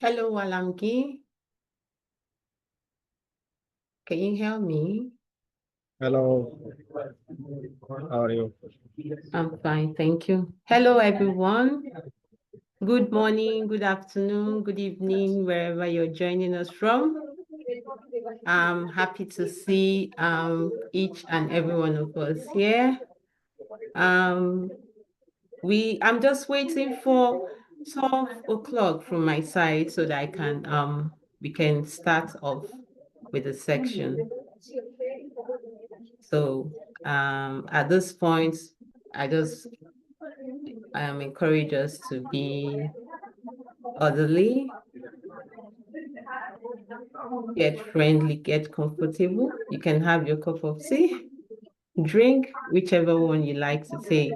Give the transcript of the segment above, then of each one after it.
Hello, Alamgir. Can you hear me? Hello, how are you? I'm fine, thank you. Hello, everyone. Good morning, good afternoon, good evening, wherever you're joining us from. I'm happy to see each and every one of us here. Um, I'm just waiting for 12 o'clock from my side so that we can start off with the section. So at this point, I just encourage us to be orderly, get friendly, get comfortable. You can have your cup of tea, drink, whichever one you like to take.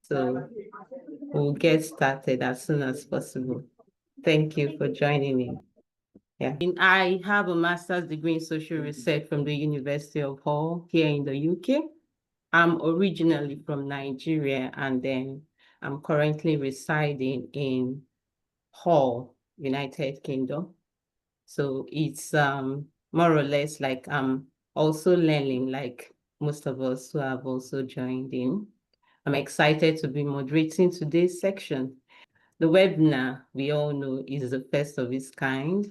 So we'll get started as soon as possible. Thank you for joining me. Yeah. And I have a master's degree in social research from the University of Hull here in the UK. I'm originally from Nigeria, and then I'm currently residing in Hull, United Kingdom. So it's more or less like I'm also learning, like most of us who have also joined in. I'm excited to be moderating today's section. The webinar, we all know, is the first of its kind.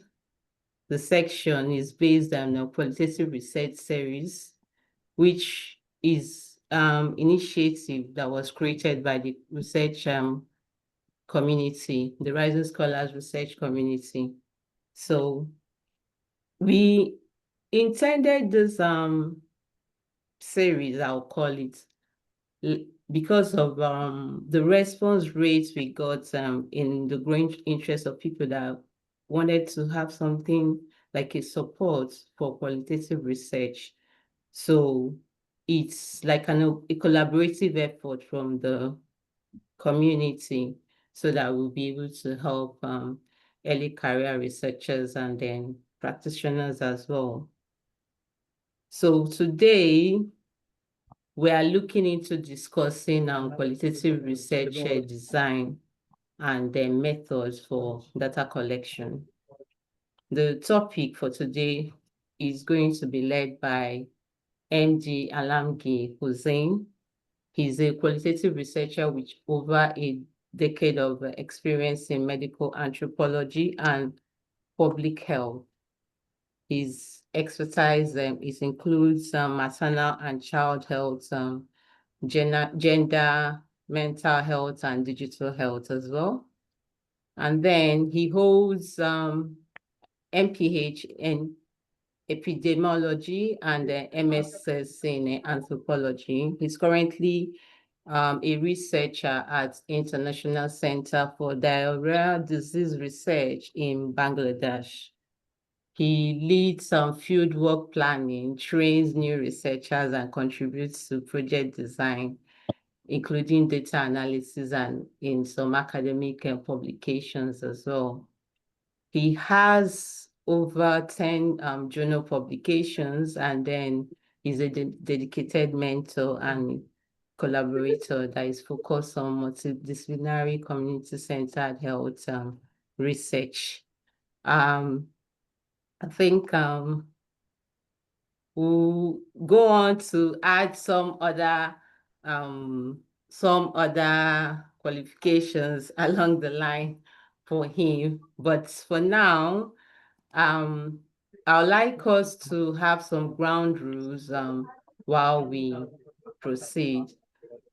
The section is based on a qualitative research series, which is initiative that was created by the research community, the Rising Scholars Research Community. So we intended this series, I'll call it, because of the response rates we got in the growing interest of people that wanted to have something like a support for qualitative research. So it's like a collaborative effort from the community so that we'll be able to help early career researchers and then practitioners as well. So today we are looking into discussing qualitative research design and the methods for data collection. The topic for today is going to be led by MD Alamgir Hossain. He's a qualitative researcher with over a decade of experience in medical anthropology and public health. His expertise includes maternal and child health, gender, mental health, and digital health as well. And then he holds MPH in epidemiology and MSS in anthropology. He's currently a researcher at International Center for Diarrhoeal Disease Research in Bangladesh. He leads some fieldwork planning, trains new researchers, and contributes to project design, including data analysis and in some academic publications as well. He has over 10 journal publications, and then he's a dedicated mentor and collaborator that is focused on multidisciplinary community-centered health research. I think we'll go on to add some other qualifications along the line for him. But for now, I'd like us to have some ground rules while we proceed.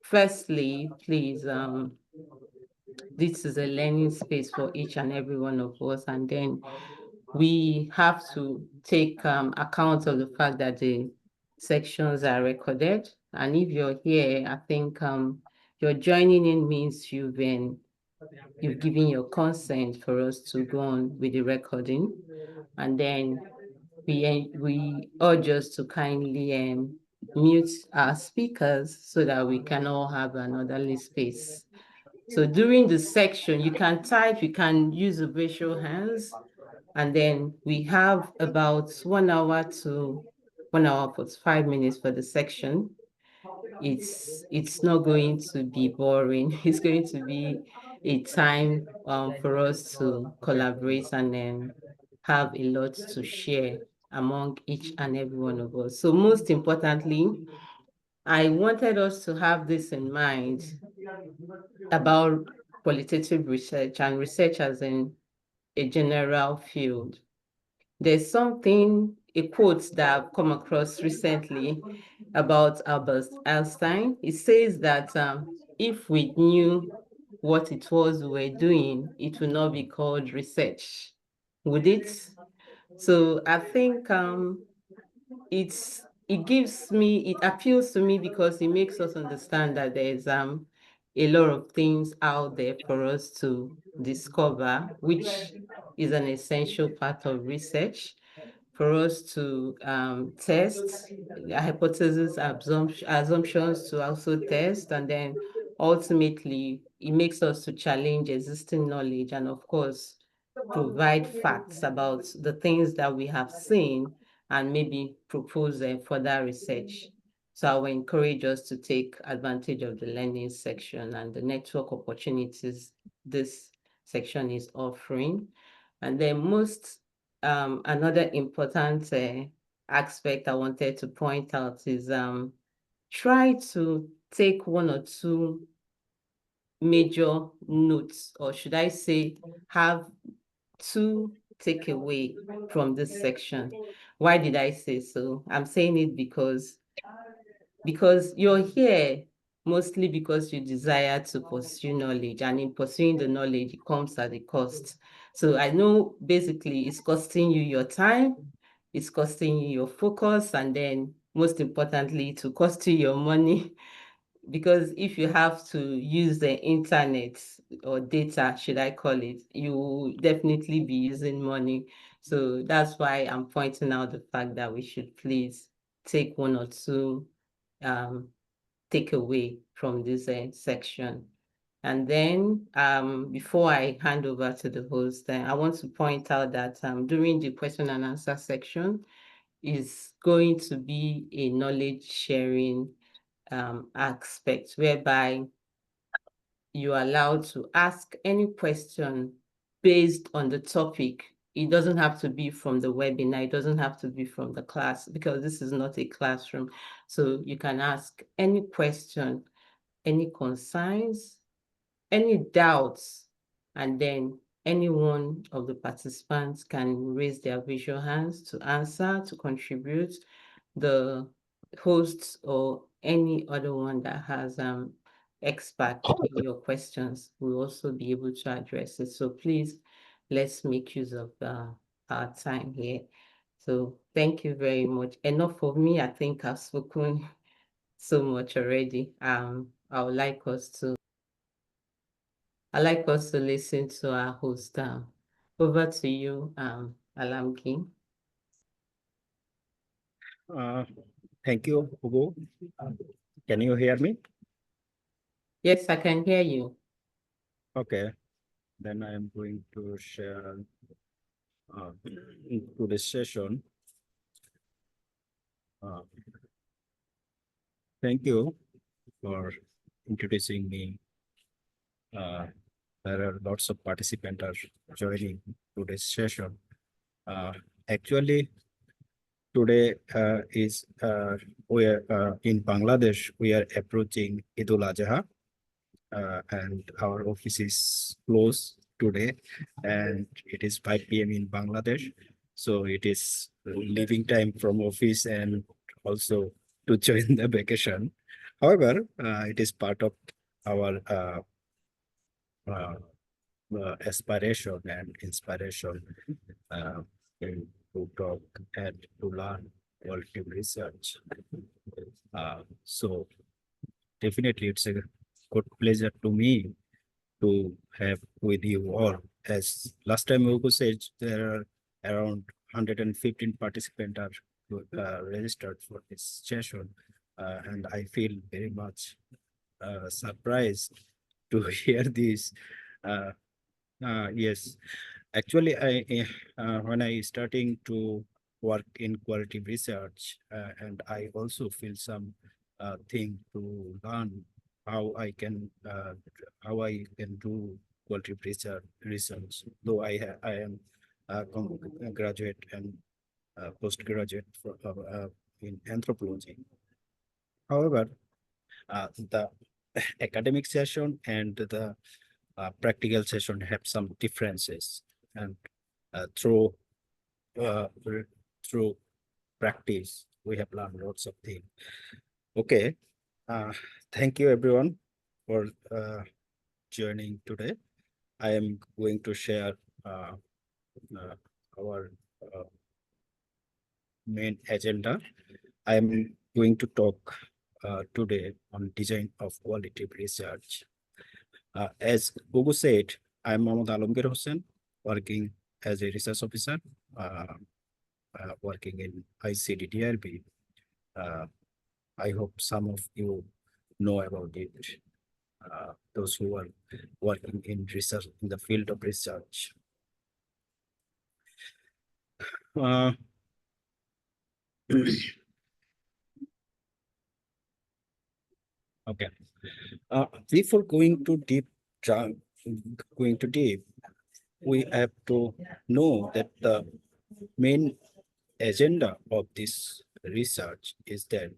Firstly, please, this is a learning space for each and every one of us, and then we have to take account of the fact that the sections are recorded. And if you're here, I think your joining in means you've given your consent for us to go on with the recording. And then we urge us to kindly mute our speakers so that we can all have an orderly space. So during the section, you can type, you can use the virtual hands, and then we have about 1 hour to 1 hour 45 minutes for the section. It's not going to be boring. It's going to be a time for us to collaborate and then have a lot to share among each and every one of us. So most importantly, I wanted us to have this in mind about qualitative research and research as in a general field. There's something, a quote that I've come across recently about Albert Einstein. It says that if we knew what it was we were doing, it would not be called research, would it? So I think it appeals to me because it makes us understand that there's a lot of things out there for us to discover, which is an essential part of research for us to test hypotheses, assumptions to also test, and then ultimately it makes us to challenge existing knowledge and of course provide facts about the things that we have seen and maybe propose further research. So I will encourage us to take advantage of the learning section and the network opportunities this section is offering. And then another important aspect I wanted to point out is try to take one or two major notes, or should I say, have two takeaway from this section. Why did I say so? I'm saying it because you're here mostly because you desire to pursue knowledge, and in pursuing the knowledge, it comes at a cost. So I know basically it's costing you your time, it's costing you your focus, and then most importantly, to cost you your money. Because if you have to use the internet or data, should I call it, you will definitely be using money. So that's why I'm pointing out the fact that we should please take one or two um, takeaway from this section. And then before I hand over to the host, I want to point out that during the question and answer section is going to be a knowledge sharing aspect whereby you are allowed to ask any question based on the topic. It doesn't have to be from the webinar. It doesn't have to be from the class because this is not a classroom. So you can ask any question, any concerns, any doubts, and then any one of the participants can raise their visual hands to answer, to contribute. The hosts or any other one that has expert in your questions will also be able to address it. So please, let's make use of our time here. So thank you very much. Enough of me. I think I've spoken so much already. I'd like us to listen to our host. Over to you, Alamgir. Uh, Thank you, Hugo. Can you hear me? Yes, I can hear you. Okay, then I am going to share into this session. Uh, Thank you for introducing me. There are lots of participants are joining today's session. Actually, today is we are in Bangladesh. We are approaching Idul Adha, and our office is closed today, and it is 5 p.m. in Bangladesh. So it is leaving time from office and also to join the vacation. However, it is part of our uh, aspiration and inspiration uh, to talk and to learn qualitative research. So definitely it's a good pleasure to me to have with you all. As last time Ugo said, there are around 115 participants are registered for this session. And I feel very much surprised to hear this. Uh, yes, actually, when I starting to work in quality research, and I also feel some thing to learn how I can do qualitative research, though I am a graduate and postgraduate in anthropology. However, the academic session and the practical session have some differences, and through through practice we have learned lots of things. Okay, thank you everyone for joining today. I am going to share our main agenda. I am going to talk today on design of qualitative research. As Gugu said, I am Mohammad Alamgir Hossain, working as a research officer, working in icddr. I hope some of you know about it. Those who are working in research in the field of research. Okay. Before going to deep, we have to know that the main agenda of this research is that,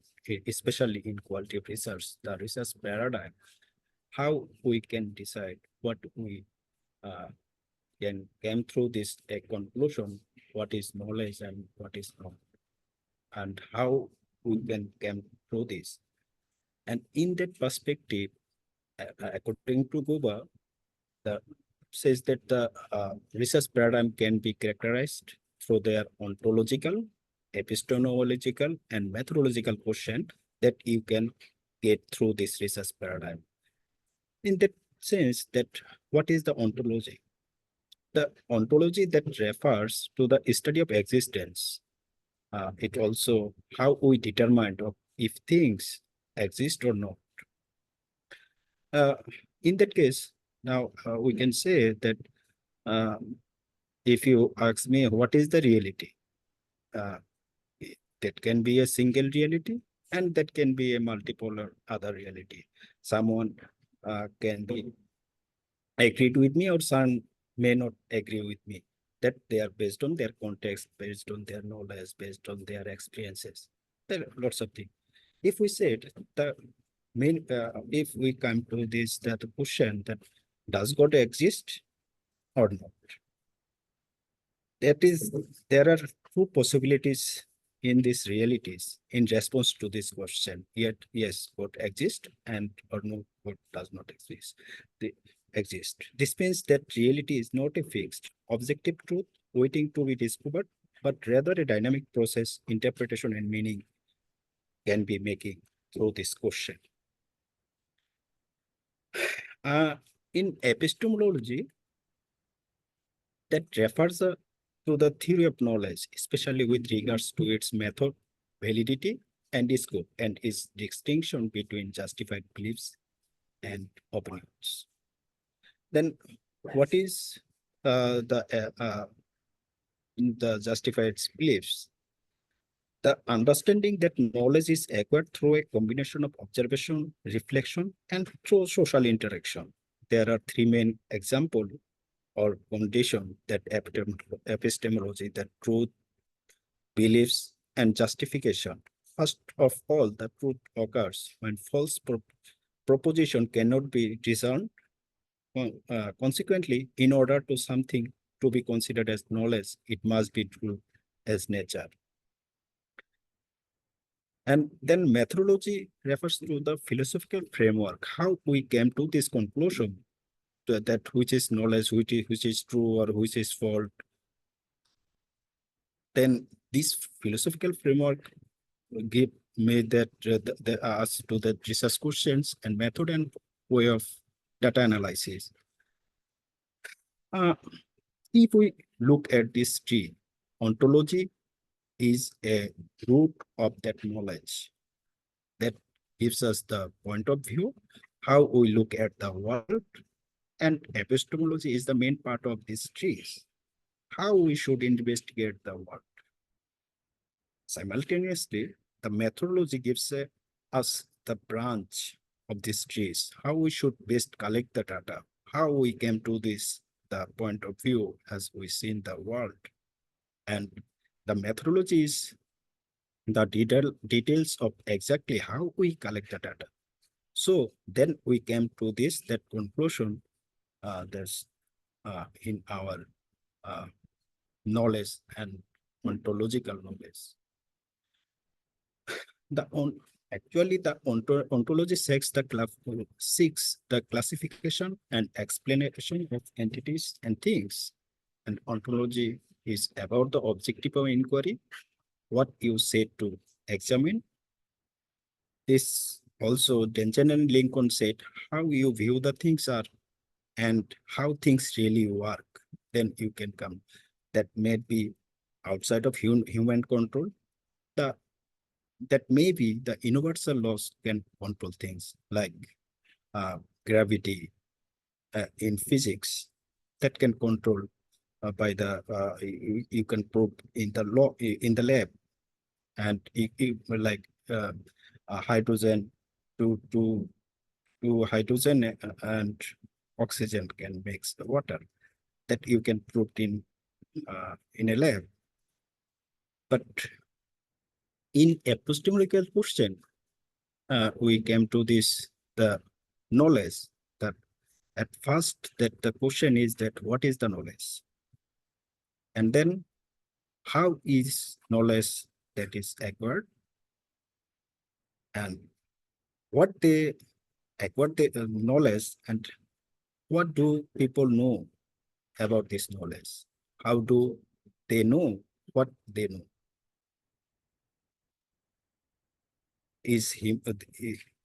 especially in qualitative research, the research paradigm, how we can decide what we can come through this a conclusion, what is knowledge and what is not, and how we can come through this. And in that perspective, according to Guba, the says that the research paradigm can be characterized through their ontological, epistemological, and methodological quotient that you can get through this research paradigm. In that sense, that what is the ontology? The ontology that refers to the study of existence. It also how we determine if things exist or not. In that case, now we can say that if you ask me what is the reality, uh, that can be a single reality and that can be a multipolar other reality. Someone can be agreed with me or some may not agree with me, that they are based on their context, based on their knowledge, based on their experiences. There are lots of things. If we said the main, if we come to this, that question that does God exist or not? That is, there are two possibilities in these realities in response to this question. Yet, yes, God exists and or no, God does not exist. They exist. This means that reality is not a fixed, objective truth waiting to be discovered, but rather a dynamic process, interpretation and meaning can be making through this question. In epistemology, that refers to the theory of knowledge, especially with regards to its method, validity, and scope, and its distinction between justified beliefs and opinions. Then, what is the justified beliefs? The understanding that knowledge is acquired through a combination of observation, reflection, and through social interaction. There are three main examples or condition that epistemology, that truth, beliefs, and justification. First of all, the truth occurs when false proposition cannot be discerned. Consequently, in order to something to be considered as knowledge, it must be true as nature. And then methodology refers to the philosophical framework, how we came to this conclusion that which is knowledge, which is true or which is false. Then this philosophical framework give me that us to the research questions and method and way of data analysis. If we look at this tree, ontology is a root of that knowledge that gives us the point of view, how we look at the world, and epistemology is the main part of these trees, how we should investigate the world. Simultaneously, the methodology gives us the branch of these trees, how we should best collect the data, how we came to this, the point of view as we see in the world. And the methodology is the details of exactly how we collect the data. So then we came to this, that conclusion, there's in our uh, knowledge and ontological knowledge. The on Actually the ontology seeks the classification and explanation of entities and things, and ontology is about the objective of inquiry, what you said to examine. This also Denton and Lincoln said how you view the things are and how things really work. Then you can come. That may be outside of human control. The that maybe the universal laws can control things like uh, gravity in physics, that can control by the you can prove in the law in the lab, and like hydrogen to hydrogen and oxygen can mix the water, that you can prove in a lab. But in epistemological question, we came to this, the knowledge, that at first that the question is that what is the knowledge, and then how is knowledge that is acquired, and what they acquired the knowledge, and what do people know about this knowledge, how do they know what they know, is him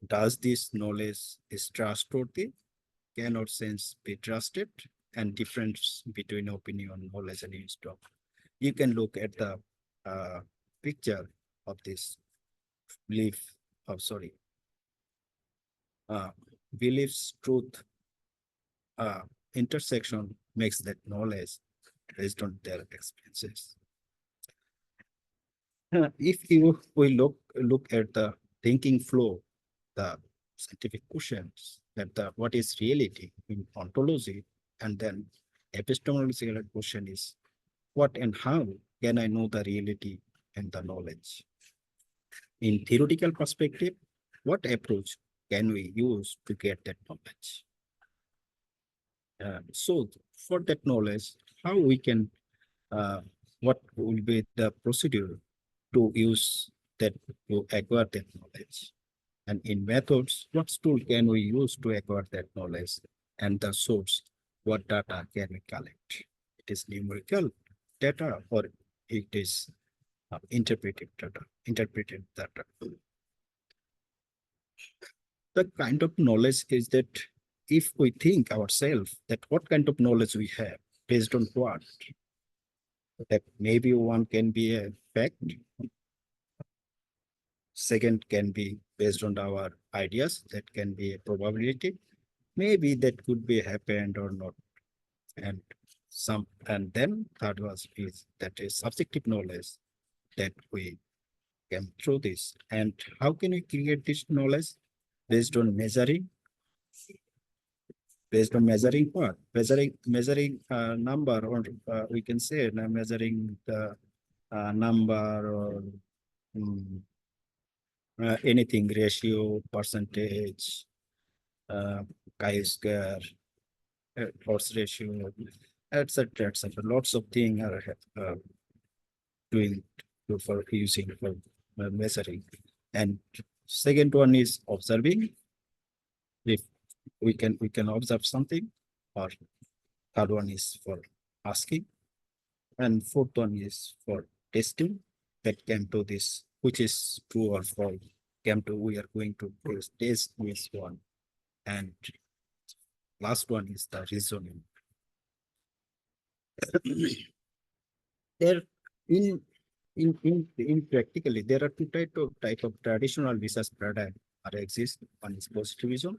does this knowledge is trustworthy, cannot sense be trusted, and difference between opinion, knowledge, and instock. You can look at the uh, picture of this belief, oh sorry, uh, beliefs, truth, uh, intersection makes that knowledge based on their experiences. If you we look at the thinking flow, the scientific questions, that the what is reality in ontology, and then epistemological question is what and how can I know the reality and the knowledge? In theoretical perspective, what approach can we use to get that knowledge? So for that knowledge, how we can, what will be the procedure to use that to acquire that knowledge? And in methods, what tool can we use to acquire that knowledge? And the source, what data can we collect? It is numerical data or it is interpretive data, The kind of knowledge is that if we think ourselves that what kind of knowledge we have based on what, that maybe one can be a fact, second can be based on our ideas, that can be a probability, maybe that could be happened or not, and and then third was is that is subjective knowledge that we came through this. And how can we create this knowledge? Based on measuring, what? Measuring number, or we can say measuring the number, or mm, anything, ratio, percentage, uh, chi-square, odds ratio, etc., etc. Lots of things are doing for using for measuring. And second one is observing. If we can observe something, or third one is for asking, and fourth one is for testing. That came to this, which is true or false. Came to we are going to test this one, and last one is the reasoning. There in practically there are two type of traditional research paradigm are exist. One is positivism,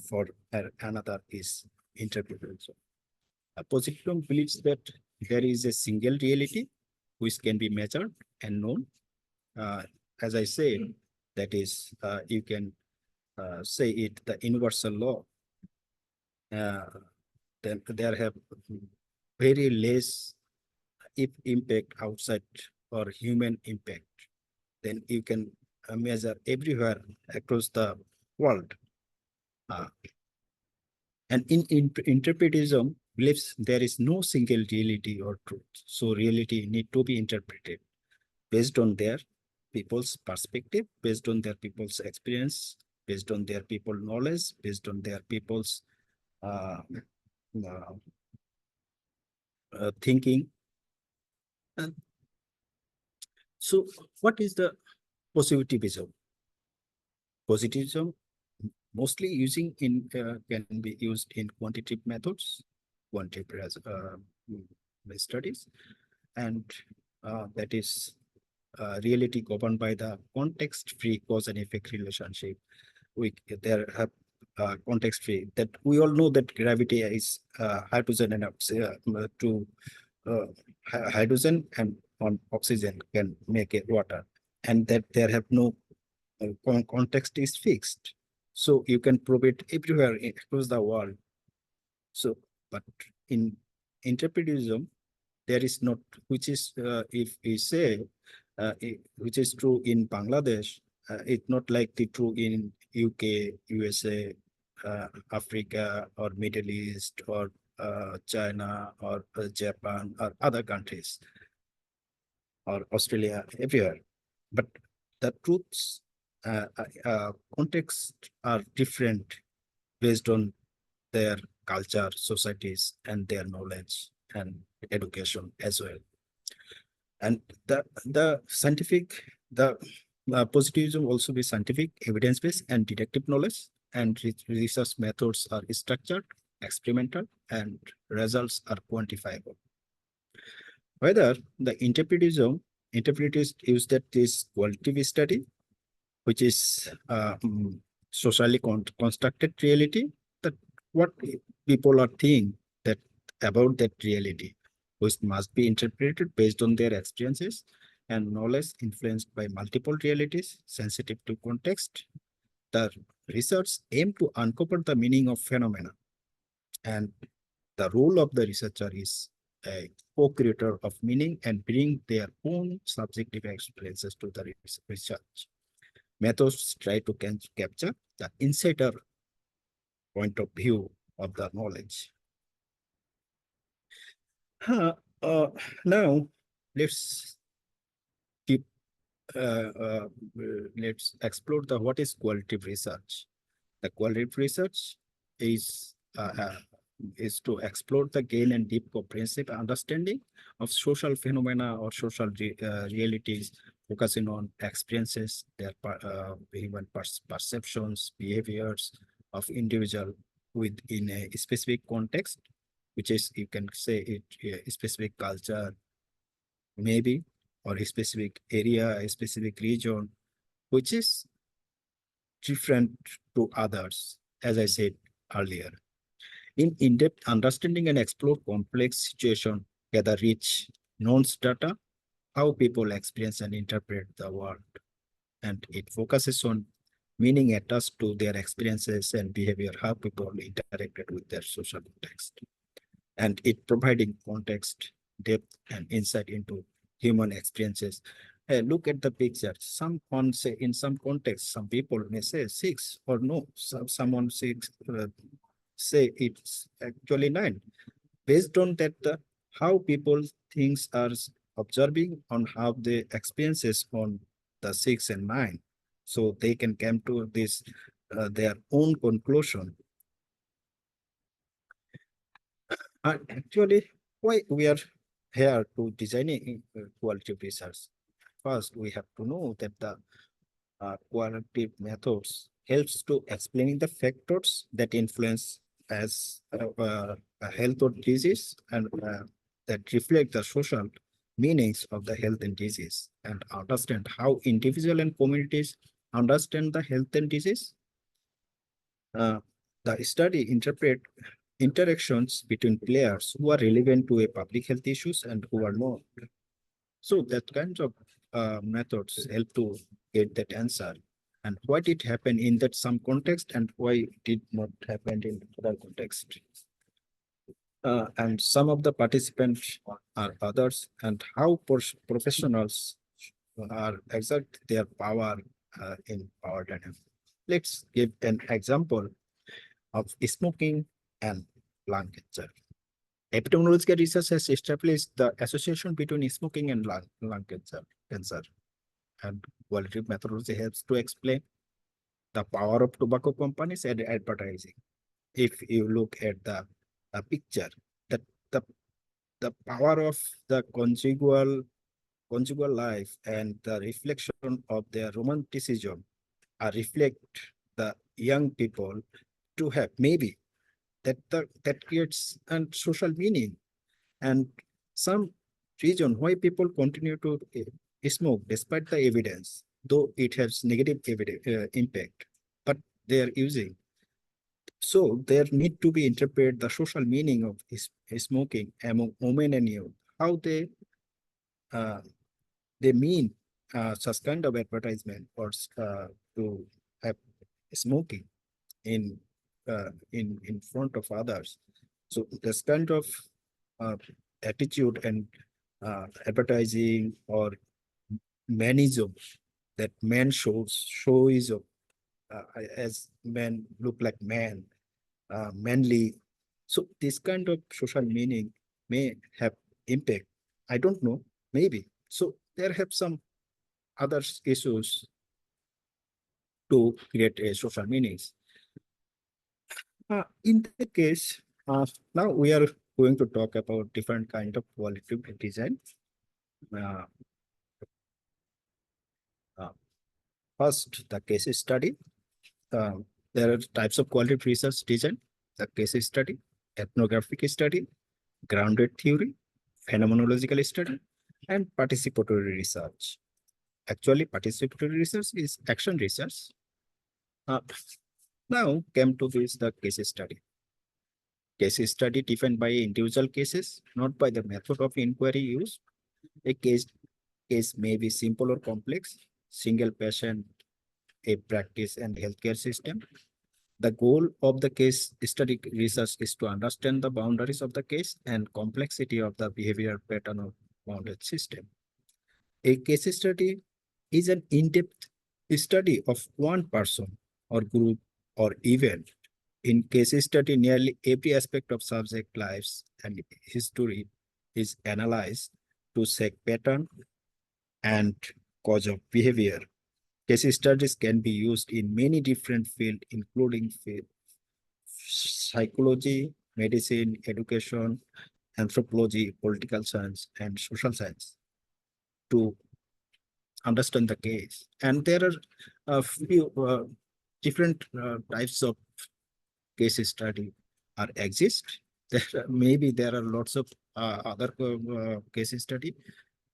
for another is interpretation. Positivism believes that there is a single reality which can be measured and known. Uh, as I said, that is you can say it the universal law, then there have very less if impact outside or human impact, then you can measure everywhere across the world. Uh, and in interpretism believes there is no single reality or truth. So reality need to be interpreted based on their people's perspective, based on their people's experience, based on their people knowledge, based on their people's uh, uh, thinking. And so what is the positivism? Positivism mostly using in can be used in quantitative methods, quantitative studies, and that is reality governed by the context-free cause and effect relationship. We there have context-free that we all know that gravity is hydrogen and to hydrogen and on oxygen can make it water, and that there have no context is fixed. So you can prove it everywhere across the world. So, but in interpretism, there is not, which is, if we say, which is true in Bangladesh, it's not like the true in UK, USA, Africa, or Middle East, or China, or Japan, or other countries, or Australia, everywhere. But the truths, context are different based on their culture, societies, and their knowledge and education as well. And the scientific, the positivism also be scientific, evidence-based, and deductive knowledge, and research methods are structured, experimental, and results are quantifiable. Whether the interpreters use that is qualitative study, which is socially constructed reality, that what people are thinking that about that reality, which must be interpreted based on their experiences and knowledge influenced by multiple realities sensitive to context. The research aim to uncover the meaning of phenomena, and the role of the researcher is a co-creator of meaning and bring their own subjective experiences to the research. Methods try to capture the insider point of view of the knowledge. Uh, uh, Now, let's keep let's explore the what is qualitative research. The qualitative research is is to explore the gain and deep comprehensive understanding of social phenomena or social realities, focusing on experiences, their human perceptions, behaviors of individual within a specific context, which is you can say it a specific culture, maybe, or a specific area, a specific region, which is different to others, as I said earlier. In in-depth understanding and explore complex situation, gather rich knowns data, how people experience and interpret the world. And it focuses on meaning attached to their experiences and behavior, how people interacted with their social context. And it providing context, depth, and insight into human experiences. Look at the picture. Someone say in some context, some people may say six or no. Someone say it's actually nine. Based on that, how people things are observing on how they experiences on the six and nine, so they can come to this their own conclusion. And actually, why we are here to designing qualitative research? First, we have to know that the qualitative methods helps to explaining the factors that influence as health or disease, and that reflect the social meanings of the health and disease, and understand how individual and communities understand the health and disease. Uh, the study interpret interactions between players who are relevant to a public health issues and who are not. So that kind of methods help to get that answer. and why did it happen in that some context and why it did not happen in other context. And some of the participants are others, and how professionals are exert their power in power dynamics. Let's give an example of smoking and lung cancer. Epidemiological research has established the association between smoking and lung cancer. And qualitative methodology helps to explain the power of tobacco companies and advertising. If you look at the picture, that the the power of the conjugal life and the reflection of their romanticism reflect the young people to have maybe that creates an social meaning, and some reason why people continue to smoke despite the evidence, though it has negative impact, but they are using. So there need to be interpret the social meaning of smoking among women and youth, how uh, they mean such kind of advertisement or to have smoking in in front of others. So this kind of uh, attitude and advertising or manism that man shows of as men look like man, manly. So this kind of social meaning may have impact. I don't know, maybe. So there have some other issues to create a social meanings. In that case, now we are going to talk about different kind of qualitative design. Uh, uh, First, the case study. There are types of qualitative research design: the case study, ethnographic study, grounded theory, phenomenological study, and participatory research. Actually, participatory research is action research. Uh, Now came to this the case study. Case study defined by individual cases, not by the method of inquiry used. A case may be simple or complex, single patient, a practice and healthcare system. The goal of the case study research is to understand the boundaries of the case and complexity of the behavior pattern of bounded system. A case study is an in-depth study of one person or group or event. In case study, nearly every aspect of subject lives and history is analyzed to check pattern and cause of behavior. Case studies can be used in many different fields, including psychology, medicine, education, anthropology, political science, and social science to understand the case. And there are a few different types of case study are exist. Maybe there are lots of other case study.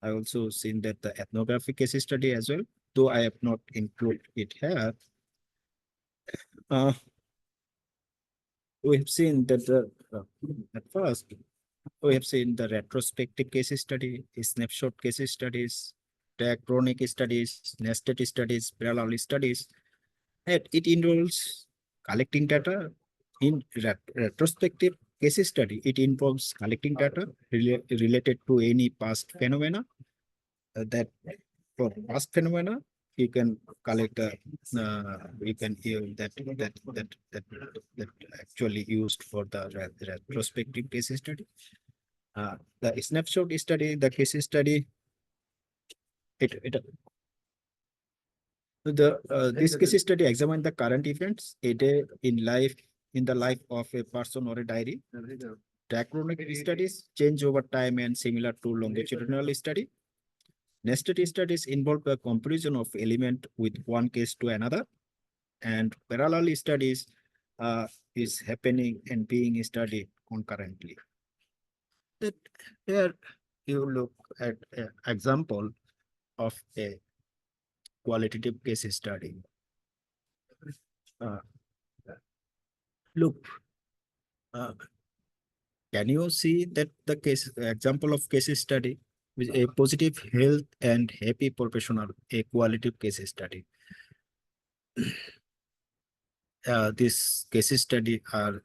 I also seen that the ethnographic case study as well, though I have not included it here. Uh, we have seen that at first we have seen the retrospective case study, snapshot case studies, diachronic studies, nested studies, parallel studies. And it involves collecting data. In retrospective case study, it involves collecting data related to any past phenomena. That for past phenomena, you can collect you can use that actually used for the retrospective case study. The snapshot study, the case study, it the this case study examine the current events a day in the life of a person or a diary. Diachronic studies change over time and similar to longitudinal study. Nested studies involve a comparison of element with one case to another, and parallel studies is happening and being studied concurrently. That here you look at an example of a qualitative case study. Uh, Look, uh, can you see that the case example of case study with a positive health and happy professional, a qualitative case study? this case study are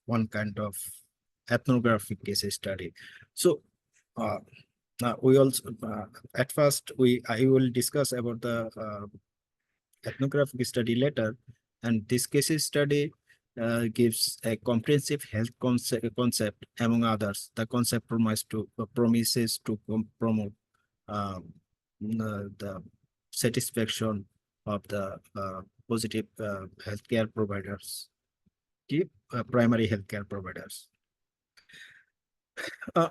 one kind of ethnographic case study. So we also at first I will discuss about the ethnographic study later, and this case study gives a comprehensive health concept among others. The concept promises to promote the satisfaction of the positive healthcare providers, the primary healthcare providers. Uh,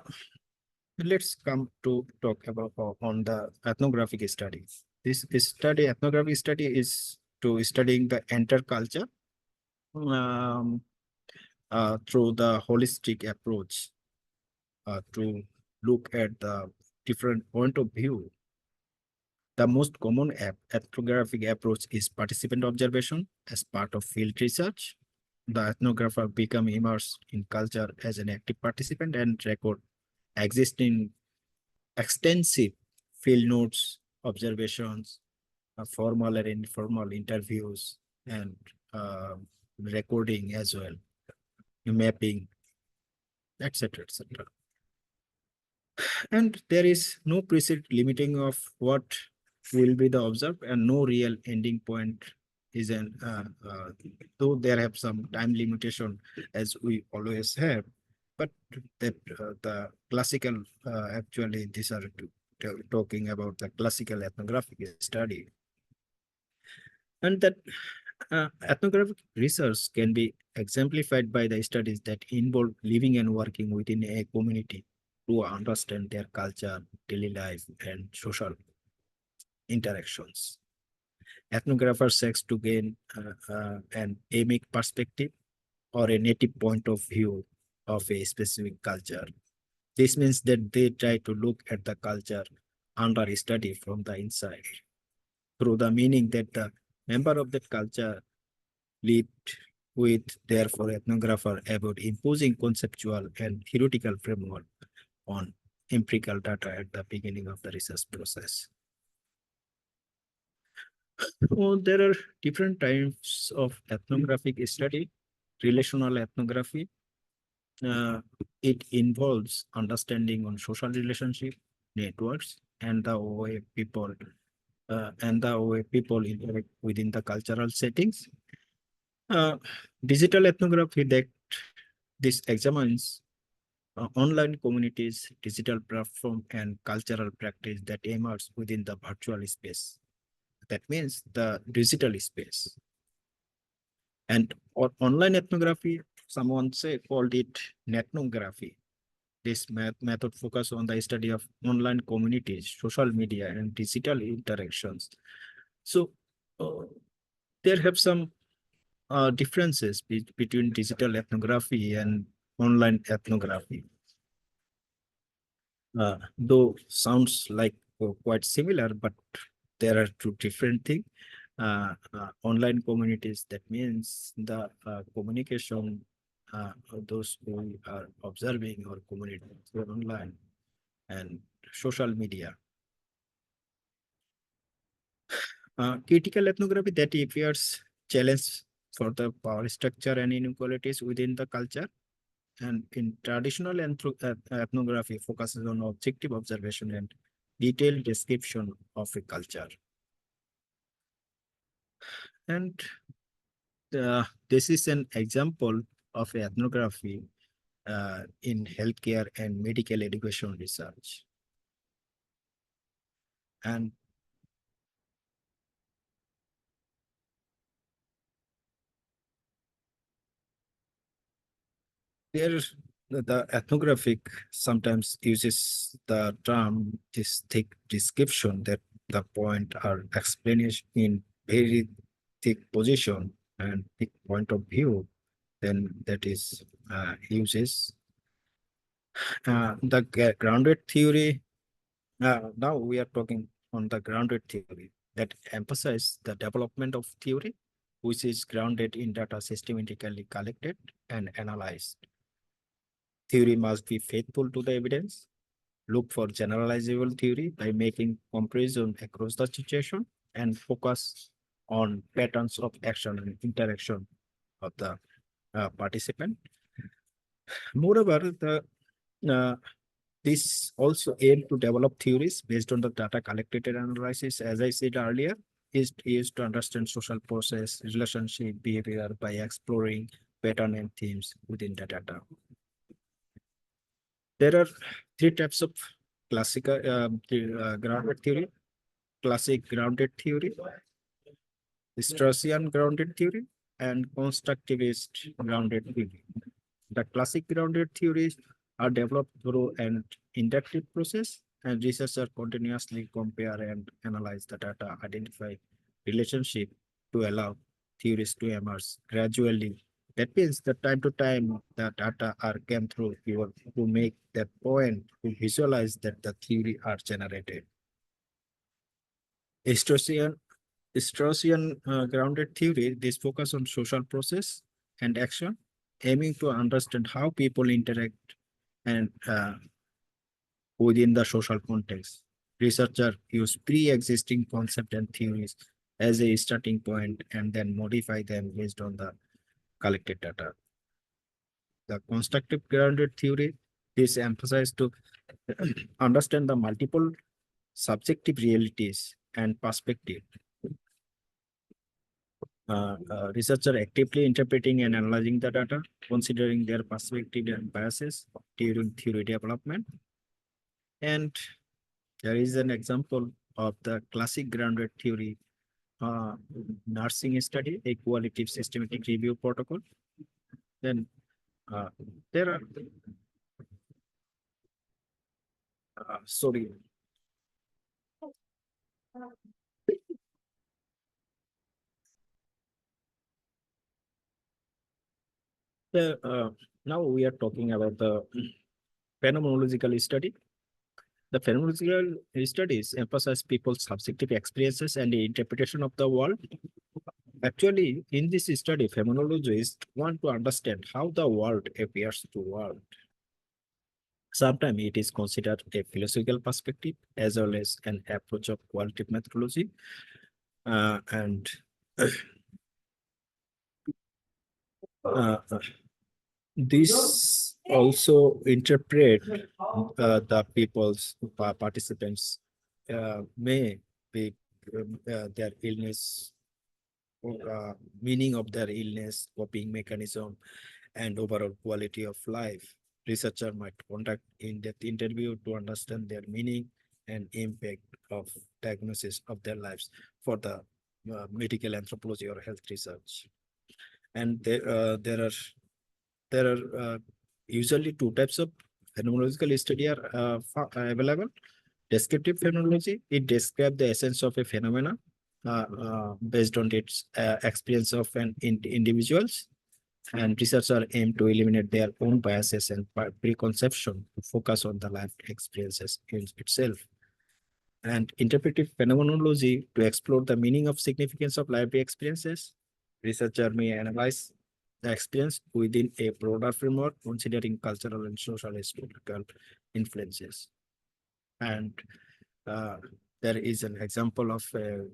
let's come to talk about on the ethnographic study. Ethnographic study is to studying the entire culture um, through the holistic approach to look at the different point of view. The most common ethnographic approach is participant observation as part of field research. The ethnographer become immersed in culture as an active participant and record existing extensive field notes, observations, formal and informal interviews, and recording as well, mapping, etc., etc. And there is no preset limiting of what will be the observed, and no real ending point is an though there have some time limitation as we always have, but that the classical actually these are talking about the classical ethnographic study, and that ethnographic research can be exemplified by the studies that involve living and working within a community to understand their culture, daily life, and social interactions. Ethnographers seek to gain an emic perspective or a native point of view of a specific culture. This means that they try to look at the culture under study from the inside, through the meaning that the member of that culture lived with, therefore, ethnographer about imposing conceptual and theoretical framework on empirical data at the beginning of the research process. Oh, there are different types of ethnographic study. Relational ethnography, it involves understanding on social relationship, networks, and the way people interact within the cultural settings. Digital ethnography, that this examines online communities, digital platform, and cultural practice that emerge within the virtual space. That means the digital space. And online ethnography, someone called it nethnography. This method focus on the study of online communities, social media, and digital interactions. So there have some differences between digital ethnography and online ethnography. Though sounds like quite similar, but there are two different things. Online communities, that means the communication of those who are observing or communicating through online, and social media. Critical ethnography, that appears challenge for the power structure and inequalities within the culture. And in traditional ethnography focuses on objective observation and detailed description of a culture. And this is an example of ethnography in healthcare and medical education research. And there, the ethnographic sometimes uses the term, this thick description, that the point are explanation in very thick position and thick point of view, then that is uses the grounded theory. Now we are talking on the grounded theory that emphasizes the development of theory, which is grounded in data systematically collected and analyzed. Theory must be faithful to the evidence. Look for generalizable theory by making comparison across the situation, and focus on patterns of action and interaction of the participant. Moreover, uh, this also aim to develop theories based on the data collected and analysis, as I said earlier, is used to understand social process, relationship, behavior by exploring pattern and themes within the data. There are three types of classical grounded theory: classic grounded theory, Straussian grounded theory, and constructivist grounded theory. The classic grounded theories are developed through an inductive process, and researchers continuously compare and analyze the data, identify relationship to allow theories to emerge gradually. That means that time to time the data are came through you to make that point to visualize that the theory are generated. Straussian grounded theory, this focus on social process and action, aiming to understand how people interact and within the social context. Researchers use pre-existing concepts and theories as a starting point and then modify them based on the collected data. The constructive grounded theory, this emphasizes to understand the multiple subjective realities and perspective. Researchers actively interpreting and analyzing the data, considering their perspective and biases during theory development. And there is an example of the classic grounded theory nursing study, a qualitative systematic review protocol. Then there are, sorry, now we are talking about the phenomenological study. The phenomenological studies emphasize people's subjective experiences and the interpretation of the world. Actually, in this study, phenomenologists want to understand how the world appears to world. Sometimes it is considered a philosophical perspective as well as an approach of qualitative methodology. And this also interpret the people's participants may be their illness, meaning of their illness, coping mechanism, and overall quality of life. Researcher might conduct in-depth interview to understand their meaning and impact of diagnosis of their lives for the medical anthropology or health research. And there are usually two types of phenomenological study are available. Descriptive phenomenology, it describes the essence of a phenomena based on its experience of an individuals, and researchers aim to eliminate their own biases and preconception to focus on the life experiences in itself. And interpretive phenomenology to explore the meaning of significance of life experiences. Researcher may analyze the experience within a broader framework, considering cultural and social historical influences. And there is an example of a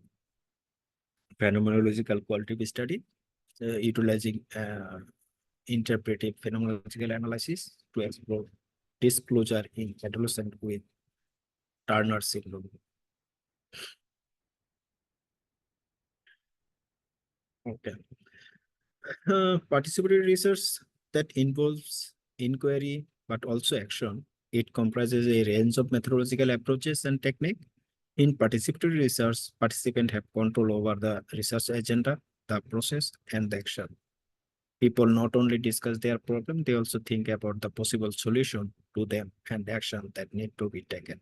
phenomenological qualitative study utilizing interpretive phenomenological analysis to explore disclosure in adolescent with Turner syndrome. Okay. Participatory research that involves inquiry but also action. It comprises a range of methodological approaches and technique. In participatory research, participants have control over the research agenda, the process, and the action. People not only discuss their problem, they also think about the possible solution to them and action that need to be taken.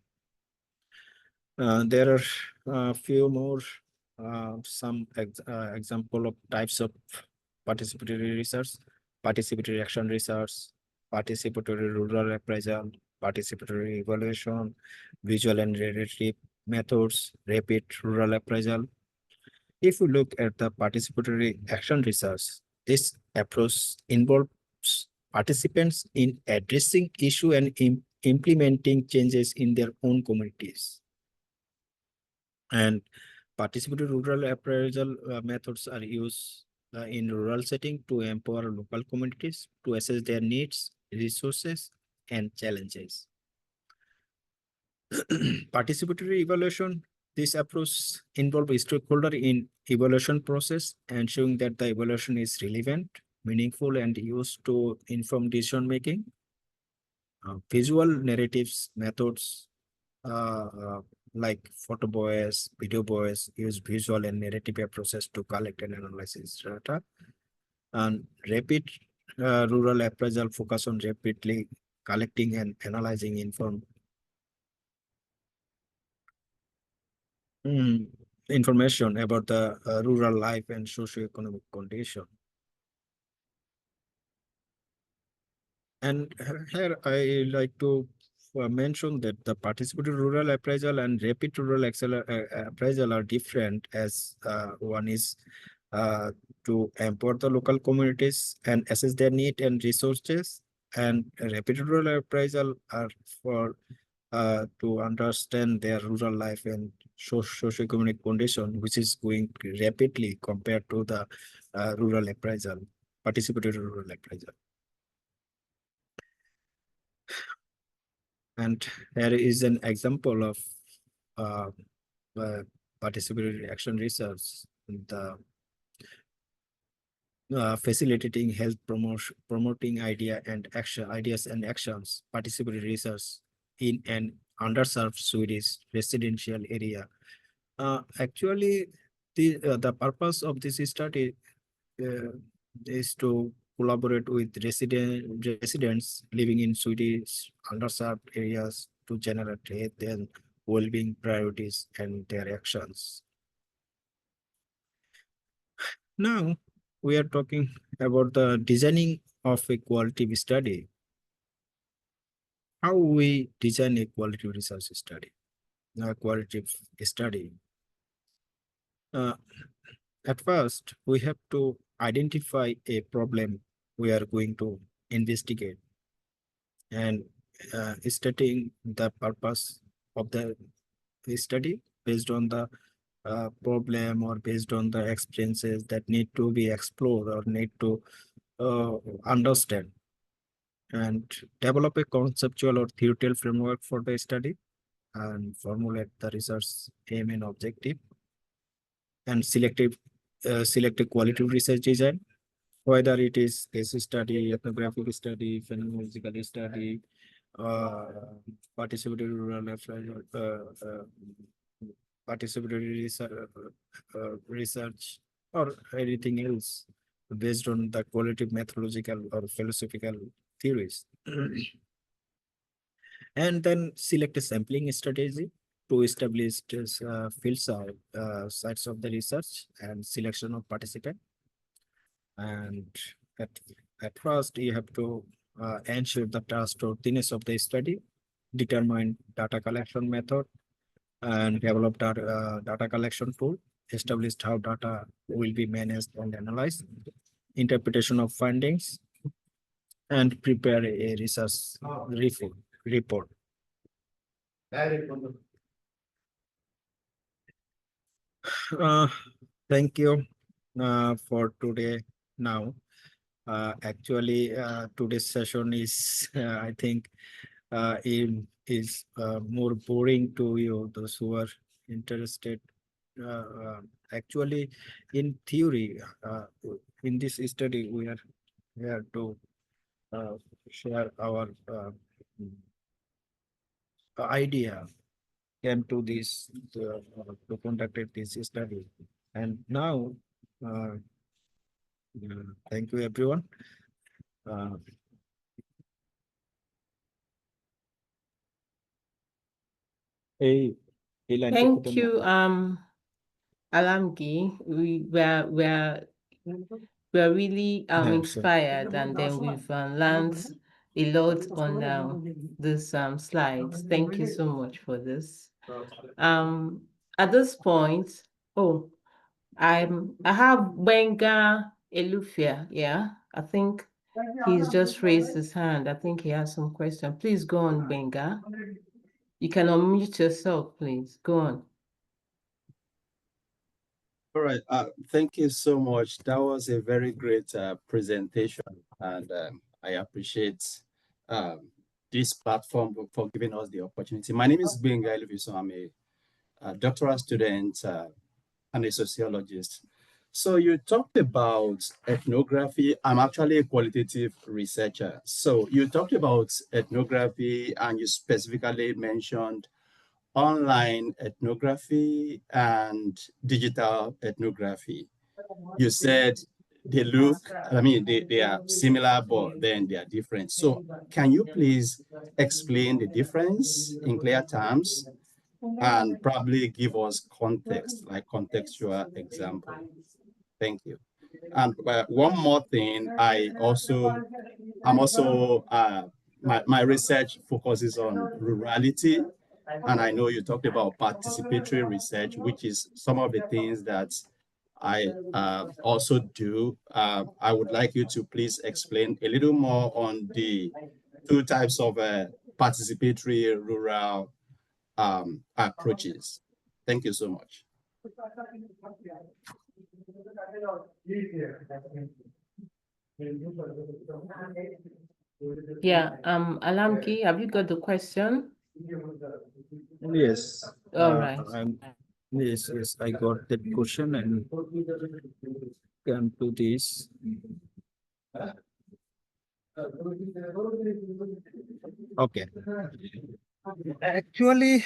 There are a few more some example of types of participatory research: participatory action research, participatory rural appraisal, participatory evaluation, visual and narrative methods, rapid rural appraisal. If we look at the participatory action research, this approach involves participants in addressing issue and implementing changes in their own communities. And participatory rural appraisal methods are used in rural setting to empower local communities to assess their needs, resources, and challenges. Participatory evaluation. This approach involves stakeholder in evaluation process, ensuring that the evaluation is relevant, meaningful, and used to inform decision making. Visual narratives methods like photo boys, video boys use visual and narrative approaches to collect and analyze this data. And rapid rural appraisal focus on rapidly collecting and analyzing information about the rural life and socioeconomic condition. And here I like to mention that the participatory rural appraisal and rapid rural appraisal are different, as one is to empower the local communities and assess their need and resources, and rapid rural appraisal are for to understand their rural life and socioeconomic condition, which is going rapidly compared to the rural appraisal, participatory rural appraisal. And here is an example of uh, participatory action research, the facilitating health promoting ideas and actions, participatory research in an underserved Swedish residential area. Actually, the purpose of this study uh, is to collaborate with residents living in Swedish underserved areas to generate health and well-being priorities and their actions. Now, we are talking about the designing of a qualitative study. How we design a qualitative research study, a qualitative study. At first, we have to identify a problem we are going to investigate and stating the purpose of the study based on the problem or based on the experiences that need to be explored or need to understand, and develop a conceptual or theoretical framework for the study and formulate the research aim and objective, and select a qualitative research design, whether it is case study, ethnographic study, phenomenological study, uh, participatory rural affairs, participatory research, or anything else based on the qualitative methodological or philosophical theories. And then select a sampling strategy to establish this, fields or sites of the research and selection of participant. And at, at first, you have to ensure the trustworthiness of the study, determine data collection method, and develop data collection tool, established how data will be managed and analyzed, interpretation of findings, and prepare a research report. Thank you for today. Now, actually, today's session is, I think, is more boring to you, those who are interested. Actually, in theory, in this study, we are here to share our idea came to this to conduct this study. And now, uh, thank you, everyone. Hey, Thank you, Alamgir. We're really inspired, and then we've learned a lot on this slides. Thank you so much for this. At this point, I have Benga Elufia. Yeah, I think he's just raised his hand. I think he has some question. Please go on, Benga. You can unmute yourself, please. Go on. All right. Thank you so much. That was a very great presentation, and I appreciate um, this platform for giving us the opportunity. My name is Benga Eluviso. I'm a doctoral student and a sociologist. So you talked about ethnography. I'm actually a qualitative researcher. So you talked about ethnography, and you specifically mentioned online ethnography and digital ethnography. You said they look, I mean, they are similar, but then they are different. So can you please explain the difference in clear terms and probably give us context, like contextual example? Thank you. And one more thing, I'm also, my research focuses on rurality. And I know you talked about participatory research, which is some of the things that I also do. I would like you to please explain a little more on the two types of participatory rural approaches. Thank you so much. Yeah, Alamki, have you got the question? Yes, All right. yes, I got that question and come to this. Okay. Actually,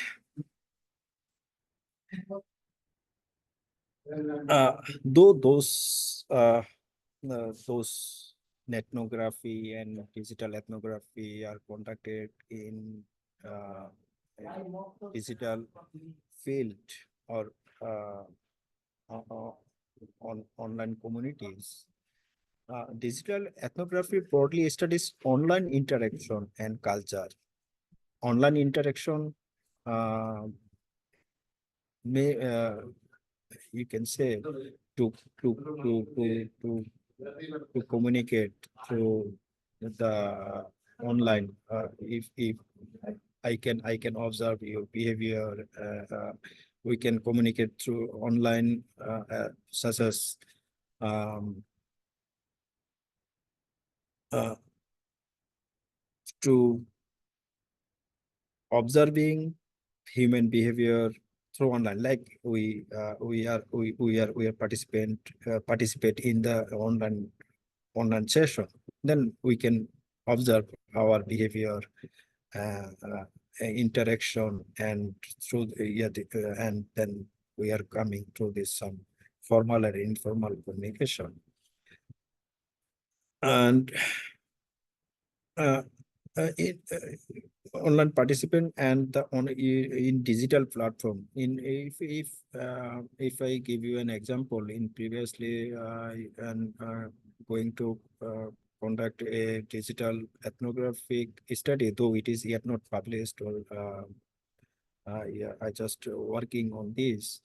though those ethnography and digital ethnography are conducted in uh, digital field or uh, uh, on online communities. Digital ethnography broadly studies online interaction and culture. Online interaction uh, may you can say to to to to to, to communicate through the online. If I can observe your behavior. We can communicate through online, such as um, uh, to observing human behavior through online, like we are participate in the online session. Then we can observe our behavior, interaction, and through and then we are coming to this some formal and informal communication. And uh, it, online participant and the on in digital platform. In if I give you an example, in previously and going to conduct a digital ethnographic study, though it is yet not published, or yeah, I just working on this.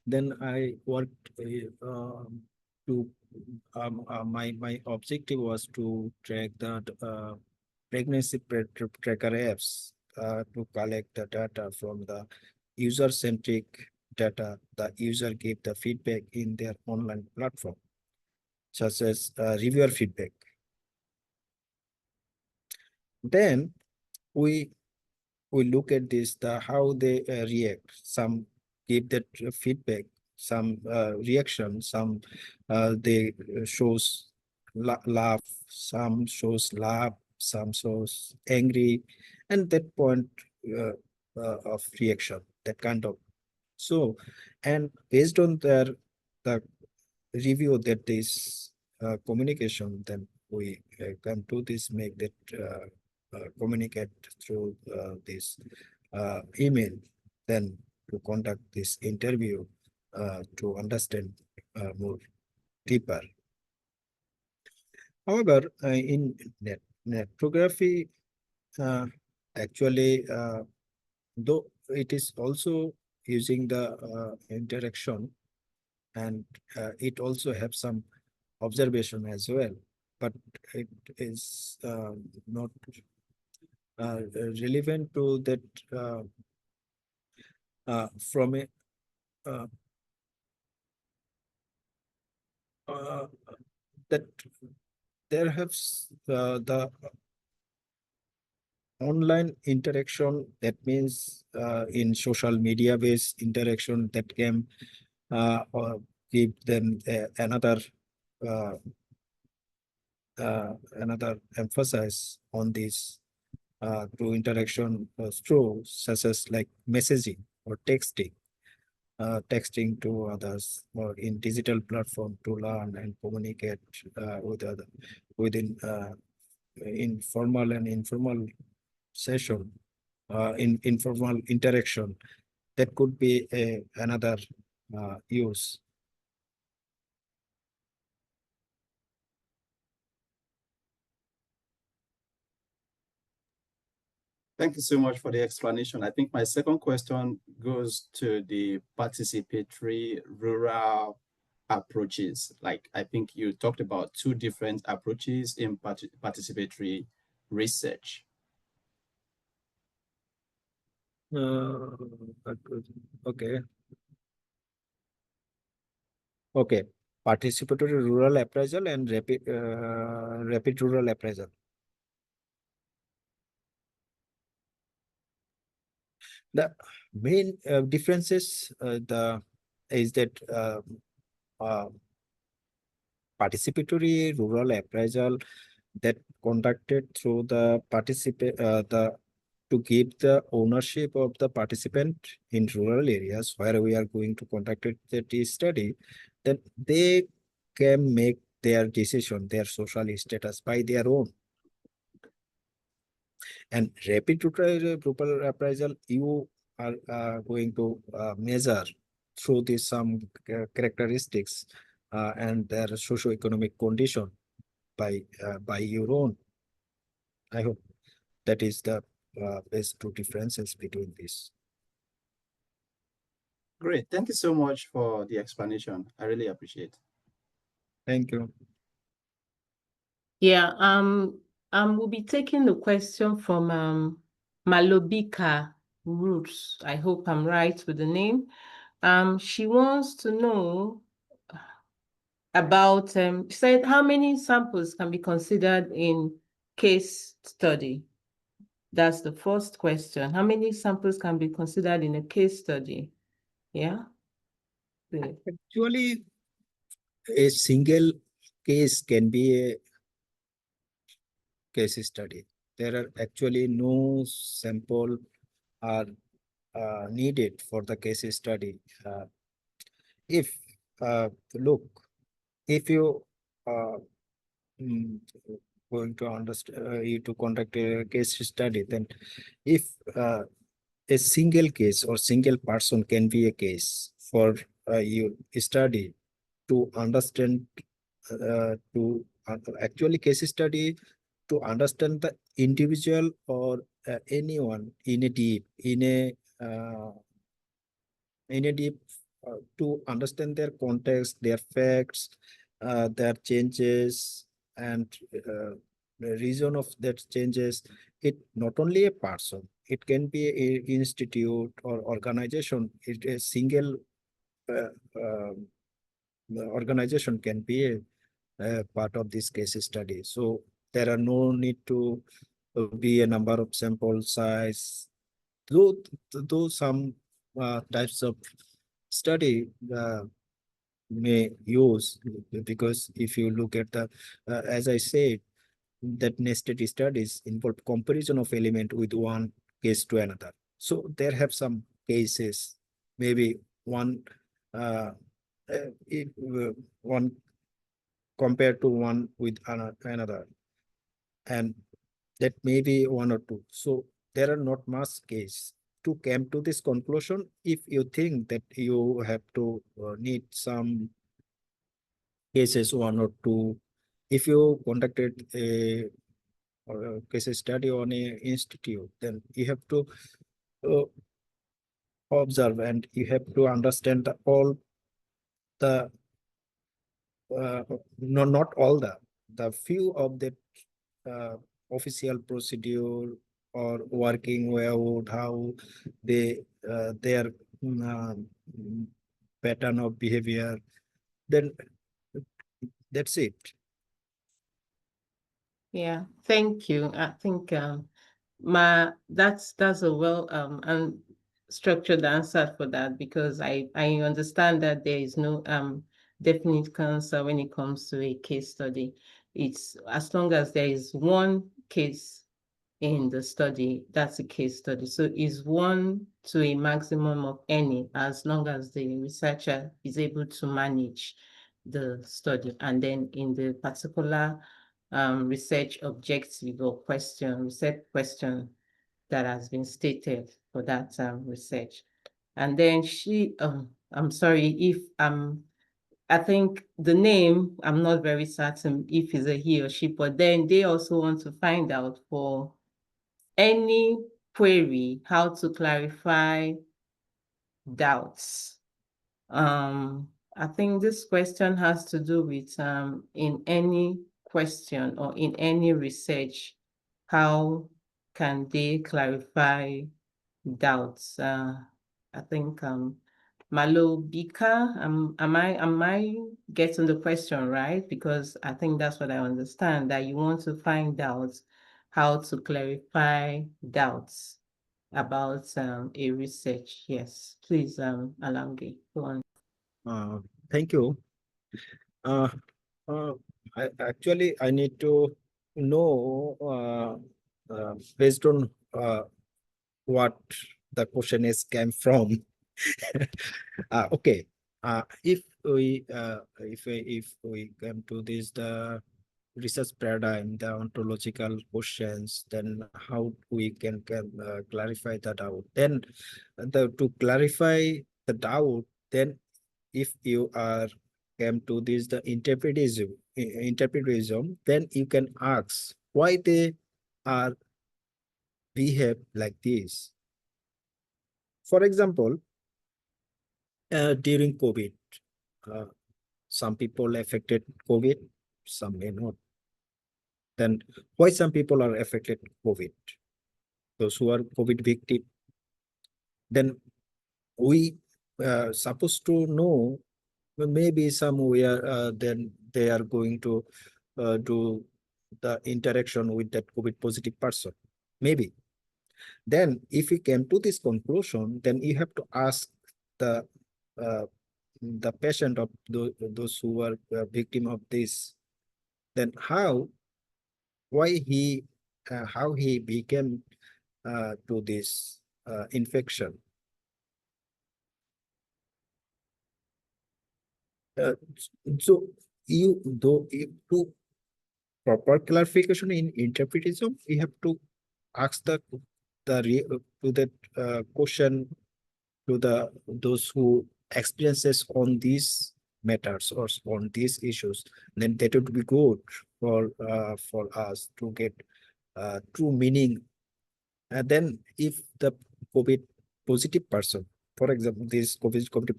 Then I worked to my objective was to track the pregnancy tracker apps, to collect the data from the user-centric data. The user gave the feedback in their online platform, such as reviewer feedback. Then we we look at this, the how they react. Some give that feedback, some reaction, some they shows laugh, some shows laugh, some shows angry, and that point of reaction, that kind of. So, and based on the review that this communication, then we come to this, make that communicate through this email, then to conduct this interview to understand more deeper. However, in netography, uh, actually, though it is also using the interaction, and it also have some observation as well, but it is not relevant to that uh, from a uh, that there have the online interaction, that means in social media based interaction, that can give them uh, another emphasis on this through interaction through such as like messaging or texting to others or in digital platform to learn and communicate with other within informal and informal session, in informal interaction. That could be another use. Thank you so much for the explanation. I think my second question goes to the participatory rural approaches. Like, I think you talked about two different approaches in participatory research. Okay. Okay. Participatory rural appraisal and rapid rural appraisal. The main differences is that participatory rural appraisal that conducted through the to give the ownership of the participant in rural areas where we are going to conduct the study, then they can make their decision, their social status by their own. And rapid rural appraisal, you are going to measure through this some characteristics and their socio-economic condition by your own. I hope that is the best two differences between these. Great. Thank you so much for the explanation. I really appreciate it. Thank you. Yeah, we'll be taking the question from Malobika Roots. I hope I'm right with the name. She wants to know about said how many samples can be considered in case study. That's the first question. How many samples can be considered in a case study? Yeah. Actually, a single case can be a case study. There are actually no sample are needed for the case study. If look, if you mm, going to understand you to conduct a case study, then if a single case or single person can be a case for you study to understand to actually case study to understand the individual or anyone in a deep to understand their context, their facts, their changes, and the reason of that changes. It not only a person, it can be an institute or organization. It a single uh, um, organization can be a part of this case study. So there are no need to be a number of sample size. Though some types of study may use, because if you look at the as I said, that nested studies involve comparison of element with one case to another. So there have some cases, maybe one one compared to one with another, and that may be one or two. So there are not much case to come to this conclusion. If you think that you have to need some cases, one or two, if you conducted a case study on a institute, then you have to uh, observe and you have to understand all the no, not all the few of the official procedure or working way out, how they their pattern of behavior. Then That's it. Yeah, thank you. I think that's a well and structured answer for that, because I understand that there is no definite answer when it comes to a case study. It's as long as there is one case in the study, that's a case study. So is one to a maximum of any, as long as the researcher is able to manage the study. And then in the particular research objective or research question that has been stated for that research. And then I'm sorry if I think the name, I'm not very certain if it's a he or she, but then they also want to find out for any query how to clarify doubts. I think this question has to do with in any question or in any research, how can they clarify doubts? I think Malo Bika, am I getting the question right? Because I think that's what I understand, that you want to find out how to clarify doubts about a research. Yes, please, Alamgir, go on. Thank you. Uh, I need to know based on what the question is came from. Okay. If we come to this the research paradigm, the ontological questions, then how we can clarify the doubt. Then to clarify the doubt, then if you are came to this the interpretism, then you can ask why they are behave like this. For example, during COVID, uh, some people affected COVID, some may not. Then why some people are affected COVID? Those who are COVID victim. Then we supposed to know, well, maybe somewhere then they are going to do the interaction with that COVID positive person. Maybe. Then if we came to this conclusion, then you have to ask the patient of those who were victim of this, then how he became to this infection. So to proper clarification in interpretism, we have to ask to that question to those who experiences on these matters or on these issues. Then that would be good for us to get true meaning. And then if the COVID positive person, for example, this COVID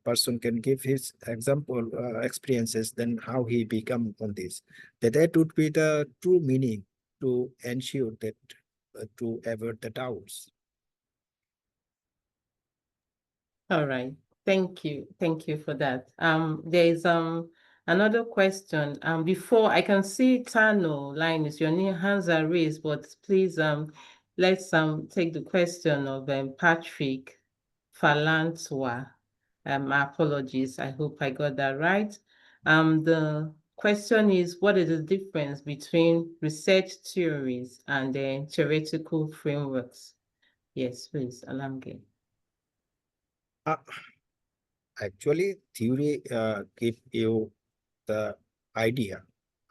person can give his example experiences, then how he become on this. That would be the true meaning to ensure that to avert the doubts. All right. Thank you. Thank you for that. There's another question. Before I can see Tano, Linus, your hands are raised, but please let's take the question of Patrick Falantwa. My apologies. I hope I got that right. The question is, what is the difference between research theories and theoretical frameworks? Yes, please, Alamgir. Actually, theory give you the idea,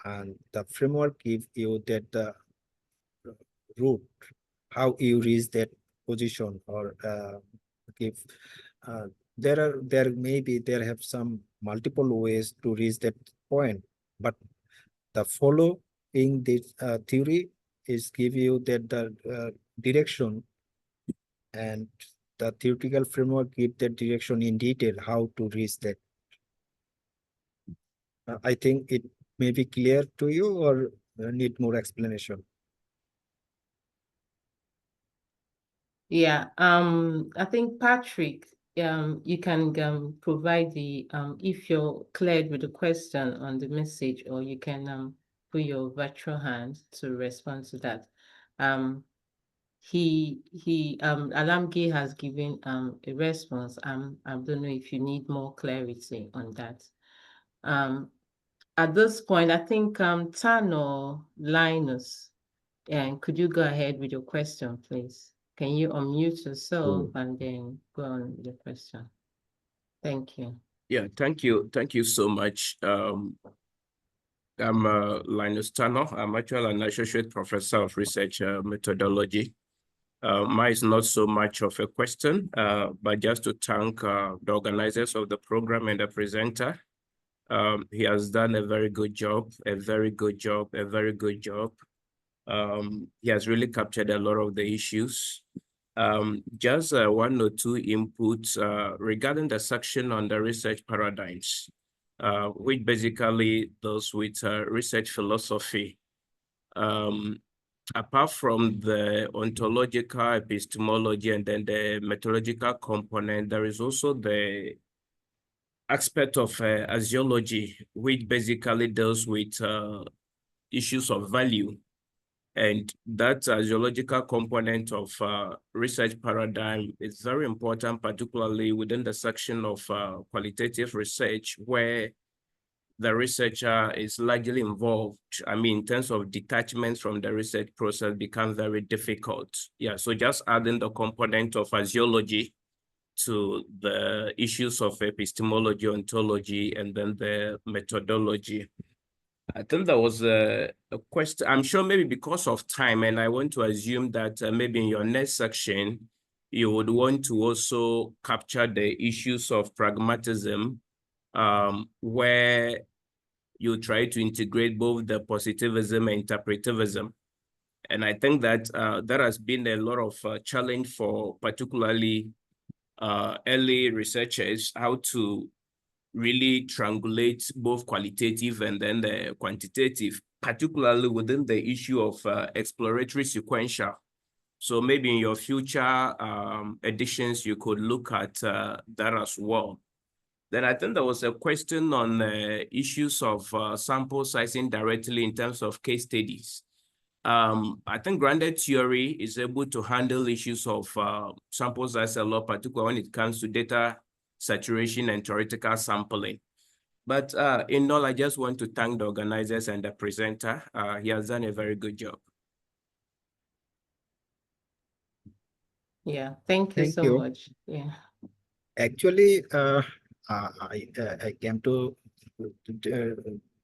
and the framework give you that the route, how you reach that position, or give there have some multiple ways to reach that point, but the following this theory is give you that the direction, and the theoretical framework give that direction in detail how to reach that. I think it may be clear to you, or need more explanation. Yeah, I think Patrick you can provide the if you're cleared with the question on the message, or you can put your virtual hand to respond to that. Alamgir has given a response. I don't know if you need more clarity on that. At this point, I think Tan or Linus, and could you go ahead with your question, please? Can you unmute yourself and then go on with the question? Thank you. Yeah, thank you. Thank you so much. I'm Linus Tano. I'm actually an associate professor of research methodology. Mine is not so much of a question, but just to thank the organizers of the program and the presenter. He has done a very good job, a very good job. He has really captured a lot of the issues. Just one or two inputs regarding the section on the research paradigms, which basically deals with research philosophy. Apart from the ontological epistemology and then the methodological component, there is also the aspect of axiology, which basically deals with issues of value. And that axiological component of research paradigm is very important, particularly within the section of qualitative research, where the researcher is largely involved. I mean, in terms of detachment from the research process becomes very difficult. Yeah, so just adding the component of axiology to the issues of epistemology, ontology, and then the methodology. I think there was a question, I'm sure maybe because of time, and I want to assume that maybe in your next section, you would want to also capture the issues of pragmatism, where you try to integrate both the positivism and interpretivism. And I think that there has been a lot of challenge for particularly early researchers, how to really triangulate both qualitative and then the quantitative, particularly within the issue of exploratory sequential. So maybe in your future editions, you could look at that as well. Then I think there was a question on issues of sample sizing directly in terms of case studies. I think grounded theory is able to handle issues of sample size a lot, particularly when it comes to data saturation and theoretical sampling. But in all, I just want to thank the organizers and the presenter. He has done a very good job. Yeah, thank you so much. Yeah. Actually, I came to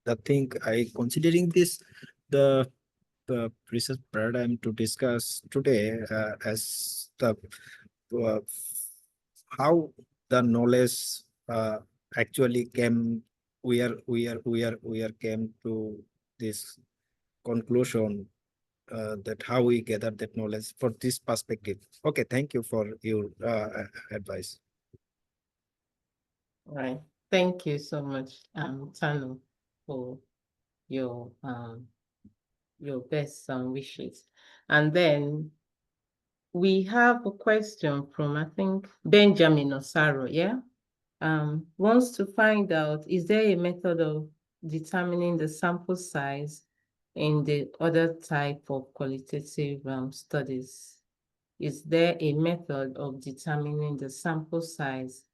the thing considering this the research paradigm to discuss today as the how the knowledge actually came. We are came to this conclusion that how we gather that knowledge for this perspective. Okay, thank you for your advice. Right. Thank you so much, Tanu, for your best wishes. And then we have a question from, I think, Benjamin Osaro, yeah? Wants to find out, is there a method of determining the sample size in the other type of qualitative studies? Is there a method of determining the sample size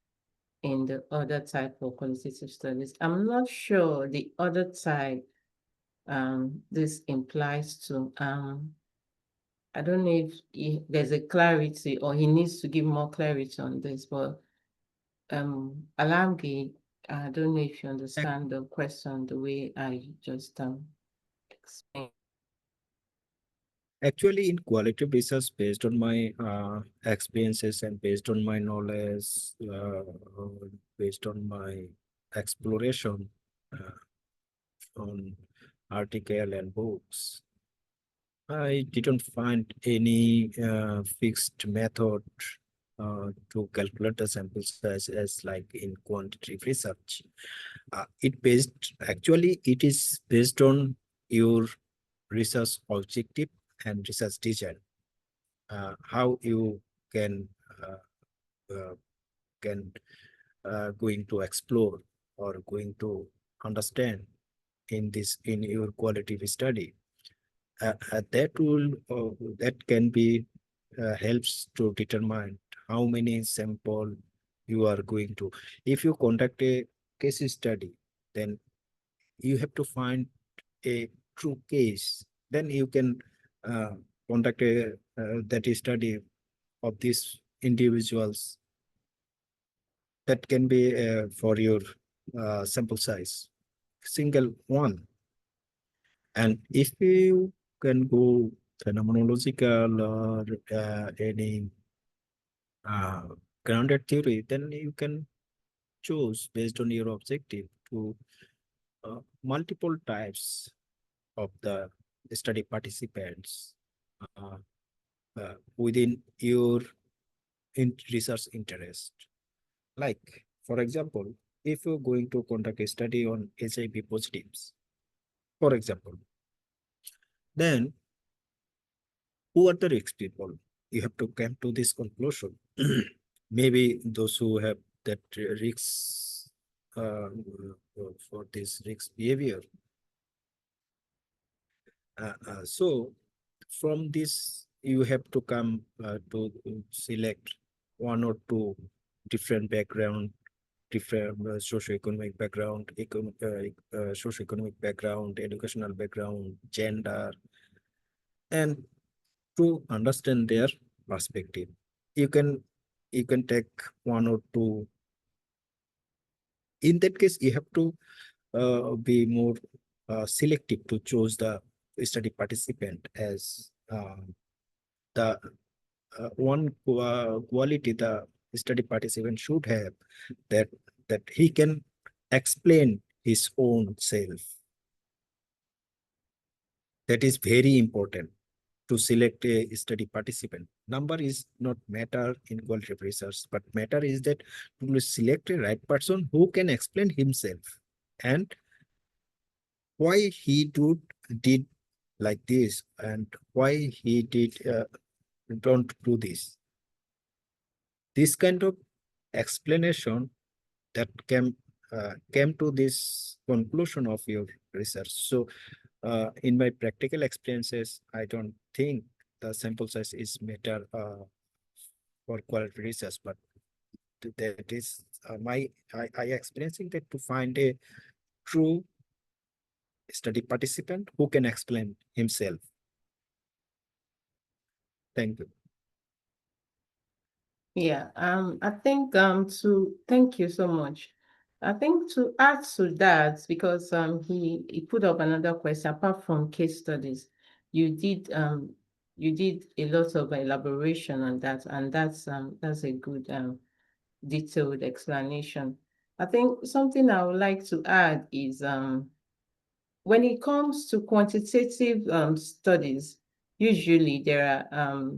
in the other type of qualitative studies? I'm not sure the other type this implies to. I don't know if there's a clarity or he needs to give more clarity on this, but Alamgir, I don't know if you understand the question the way I just explained. Actually, in qualitative research, based on my experiences and based on my knowledge, based on my exploration on article and books, I didn't find any fixed method to calculate the sample size as like in quantitative research. It is based on your research objective and research design. How you can can going to explore or going to understand in your qualitative study. That will that can be helps to determine how many sample you are going to. If you conduct a case study, then you have to find a true case. Then you can conduct a that study of these individuals. That can be for your sample size, single one. And if you can go phenomenological or any uh, grounded theory, then you can choose based on your objective to multiple types of the study participants uh, within your research interest. Like, for example, if you're going to conduct a study on HIV positives, for example, then who are the risk people? You have to come to this conclusion. Maybe those who have that risks for this risk behavior. So from this, you have to come to select one or two different background, different socioeconomic background, socioeconomic background, educational background, gender, and to understand their perspective. You can take one or two. In that case, you have to be more selective to choose the study participant as the one quality the study participant should have, that he can explain his own self. That is very important to select a study participant. Number is not matter in qualitative research, but matter is that to select a right person who can explain himself and why he did like this and why he did don't do this. This kind of explanation that came to this conclusion of your research. So in my practical experiences, I don't think the sample size is matter for quality research, but that is I experiencing that to find a true study participant who can explain himself. Thank you. Yeah, I think thank you so much. I think to add to that, because he put up another question apart from case studies, you did a lot of elaboration on that, and that's a good detailed explanation. I think something I would like to add is when it comes to quantitative studies, usually there are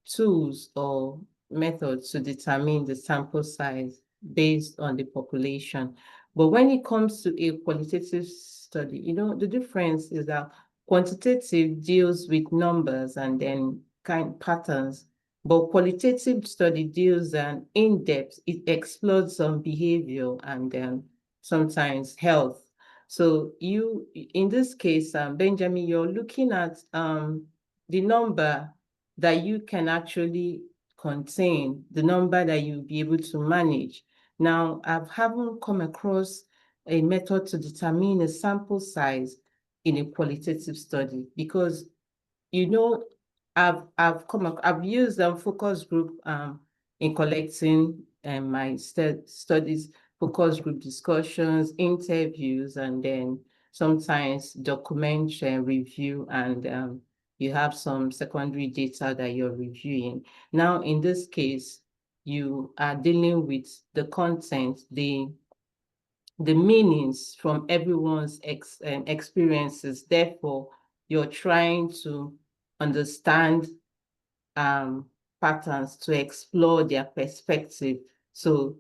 tools or methods to determine the sample size based on the population. But when it comes to a qualitative study, the difference is that quantitative deals with numbers and then kind patterns, but qualitative study deals in depth. It explores some behavior and then sometimes health. So in this case, Benjamin, you're looking at the number that you can actually contain, the number that you'll be able to manage. Now, I haven't come across a method to determine a sample size in a qualitative study because, I've used focus group in collecting my studies, focus group discussions, interviews, and then sometimes documentary review, and you have some secondary data that you're reviewing. Now, in this case, you are dealing with the content, the meanings from everyone's experiences. Therefore, you're trying to understand patterns to explore their perspective. So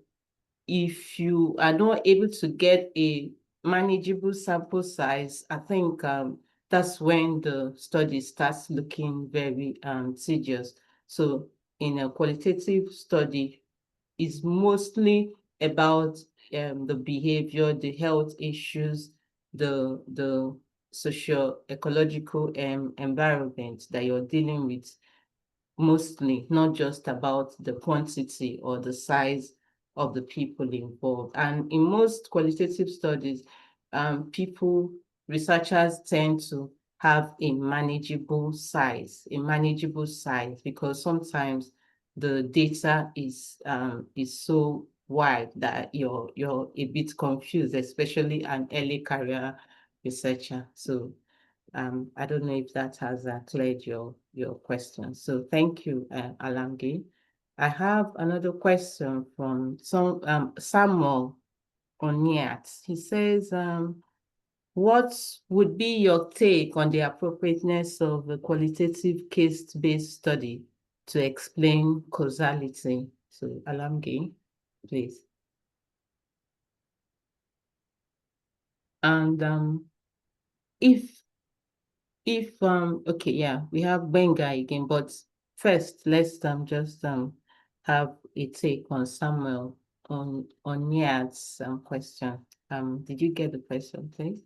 if you are not able to get a manageable sample size, I think that's when the study starts looking very tedious. So in a qualitative study, is mostly about the behavior, the health issues, the socio-ecological environment that you're dealing with, mostly, not just about the quantity or the size of the people involved. And in most qualitative studies, researchers tend to have a manageable size, because sometimes the data is so wide that you're a bit confused, especially an early career researcher. So I don't know if that has cleared your question. So thank you, Alamgir. I have another question from Samuel Oniat. He says, what would be your take on the appropriateness of a qualitative case-based study to explain causality? So Alamgir, please. And if okay, yeah, we have Benga again, but first let's just have a take on Samuel on Niad's question. Did you get the question, please?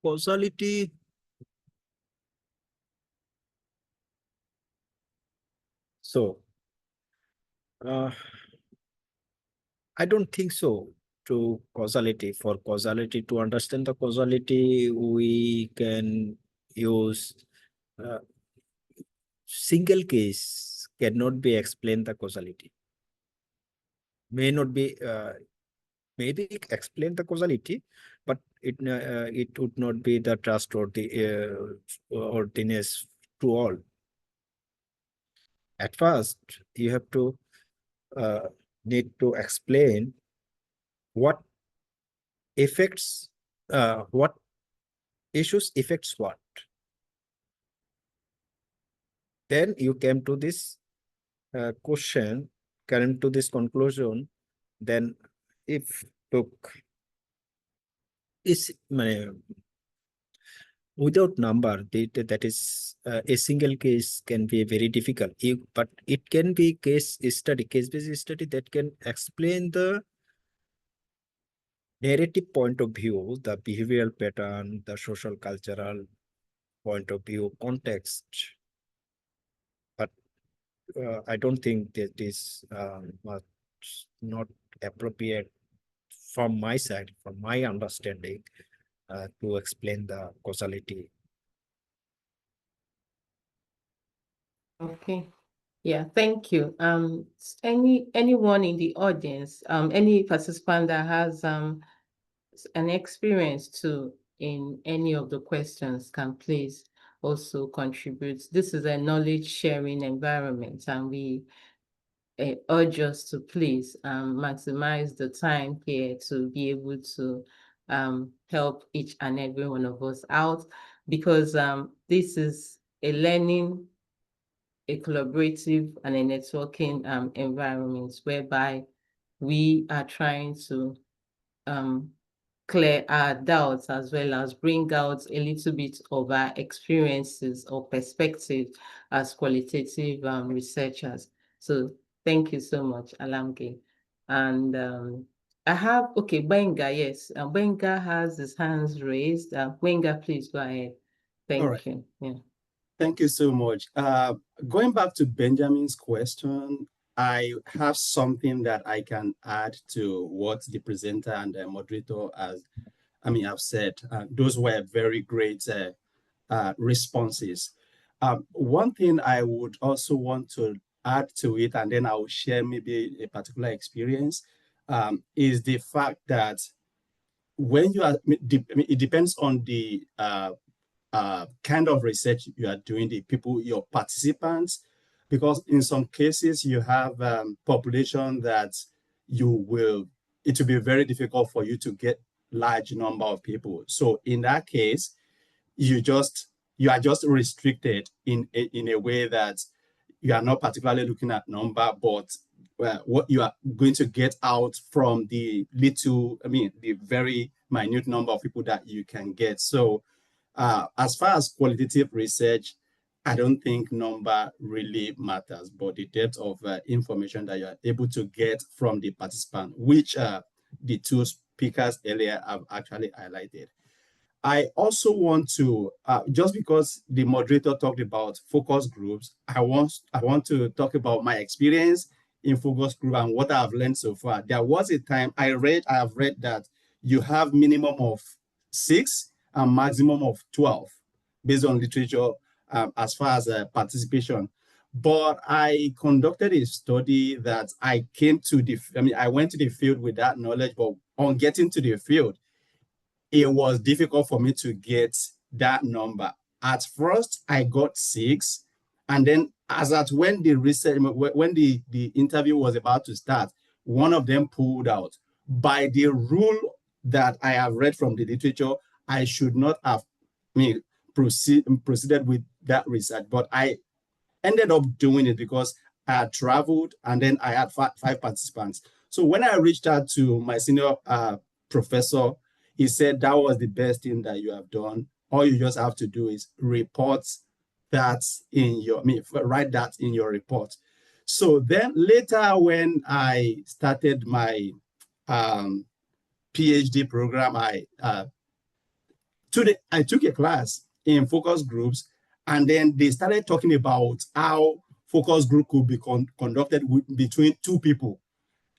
Causality. So, I don't think so. To causality, for causality, to understand the causality, we can use single case cannot be explained the causality. May not be, maybe explain the causality, but it would not be the trustworthiness to all. At first, you have to need to explain what affects, what issues affects what. Then you came to this question, came to this conclusion. Then if took is without number, that is a single case can be very difficult. But it can be case-based study that can explain the narrative point of view, the behavioral pattern, the social cultural point of view, context. But I don't think that is not appropriate from my side, from my understanding, to explain the causality. Okay. Yeah, thank you. Anyone in the audience, any participant that has an experience too in any of the questions can please also contribute. This is a knowledge sharing environment, and we urge us to please maximize the time here to be able to help each and every one of us out, because this is a learning, a collaborative, and a networking environment whereby we are trying to clear our doubts as well as bring out a little bit of our experiences or perspective as qualitative researchers. So thank you so much, Alamgir. And I have, okay, Benga, yes. Benga has his hands raised. Benga, please go ahead. Thank you. Yeah. Thank you so much. Going back to Benjamin's question, I have something that I can add to what the presenter and the moderator have said. Those were very great responses. One thing I would also want to add to it, and then I will share maybe a particular experience, is the fact that when you are, it depends on the kind of research you are doing, the people, your participants, because in some cases you have population that it will be very difficult for you to get large number of people. So in that case, you are just restricted in a way that you are not particularly looking at number, but what you are going to get out from the very minute number of people that you can get. So As far as qualitative research, I don't think number really matters, but the depth of information that you are able to get from the participant, which the two speakers earlier have actually highlighted. I also want to, just because the moderator talked about focus groups, I want to talk about my experience in focus group and what I've learned so far. There was a time I have read that you have minimum of 6 and maximum of 12 based on literature as far as participation. But I conducted a study that I went to the field with that knowledge, but on getting to the field, it was difficult for me to get that number. At first, I got 6. And then as at when the research, when the interview was about to start, one of them pulled out. By the rule that I have read from the literature, I should not have proceeded with that research. But I ended up doing it because I had traveled and then I had 5 participants. So when I reached out to my senior professor, he said that was the best thing that you have done. All you just have to do is report that write that in your report. So then later when I started my PhD program, I took a class in focus groups, and then they started talking about how focus group could be conducted between 2 people.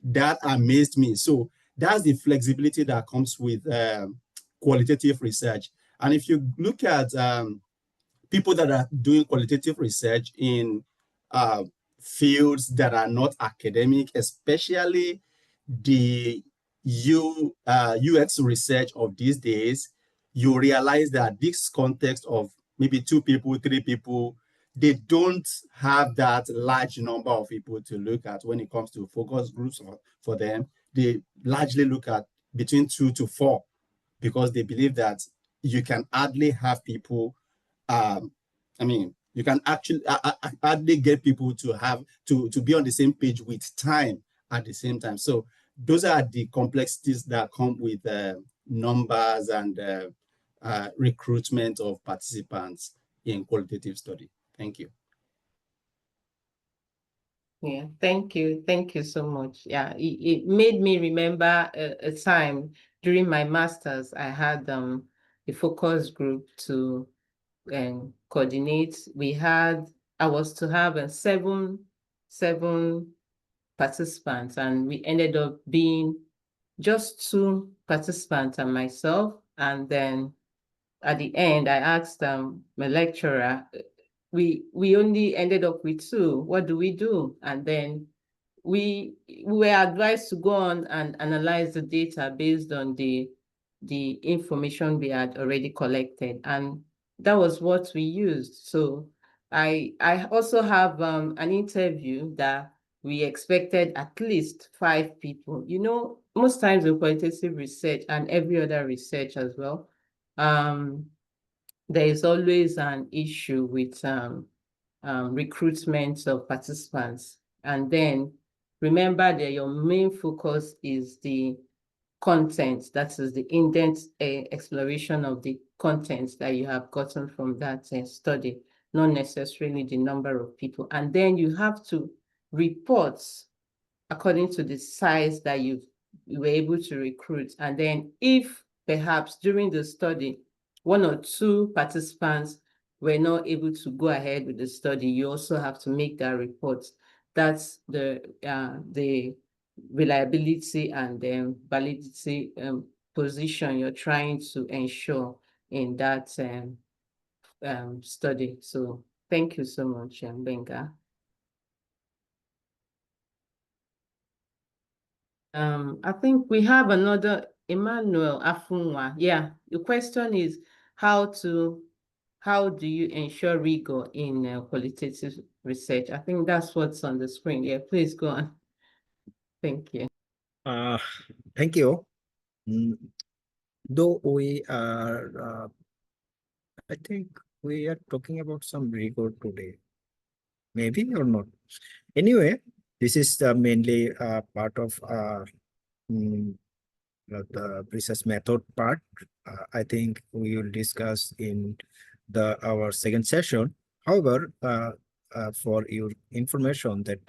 That amazed me. So that's the flexibility that comes with qualitative research. And if you look at people that are doing qualitative research in fields that are not academic, especially the UX research of these days, you realize that this context of maybe 2 people, 3 people, they don't have that large number of people to look at when it comes to focus groups for them. They largely look at between 2 to 4 because they believe that you can hardly have people, you can actually hardly get people to be on the same page with time at the same time. So those are the complexities that come with numbers and recruitment of participants in qualitative study. Thank you. Yeah, thank you. Thank you so much. Yeah, it made me remember a time during my master's, I had a focus group to coordinate. I was to have seven participants, and we ended up being just 2 participants and myself. And then at the end, I asked my lecturer, we only ended up with 2. What do we do? And then we were advised to go on and analyze the data based on the information we had already collected. And that was what we used. So I also have an interview that we expected at least 5 people. You know, most times in qualitative research and every other research as well, there is always an issue with recruitment of participants. And then remember that your main focus is the content, that is the in-depth exploration of the content that you have gotten from that study, not necessarily the number of people. And then you have to report according to the size that you were able to recruit. And then if perhaps during the study, 1 or 2 participants were not able to go ahead with the study, you also have to make that report. That's the reliability and validity position you're trying to ensure in that study. So thank you so much, Benga. I think we have another Emmanuel Afunwa. Yeah, the question is how do you ensure rigor in qualitative research? I think that's what's on the screen. Yeah, please go on. Thank you. Thank you. Though we are, I think we are talking about some rigor today, maybe or not. Anyway, this is mainly part of the research method part. I think we will discuss in our second session. However, for your information that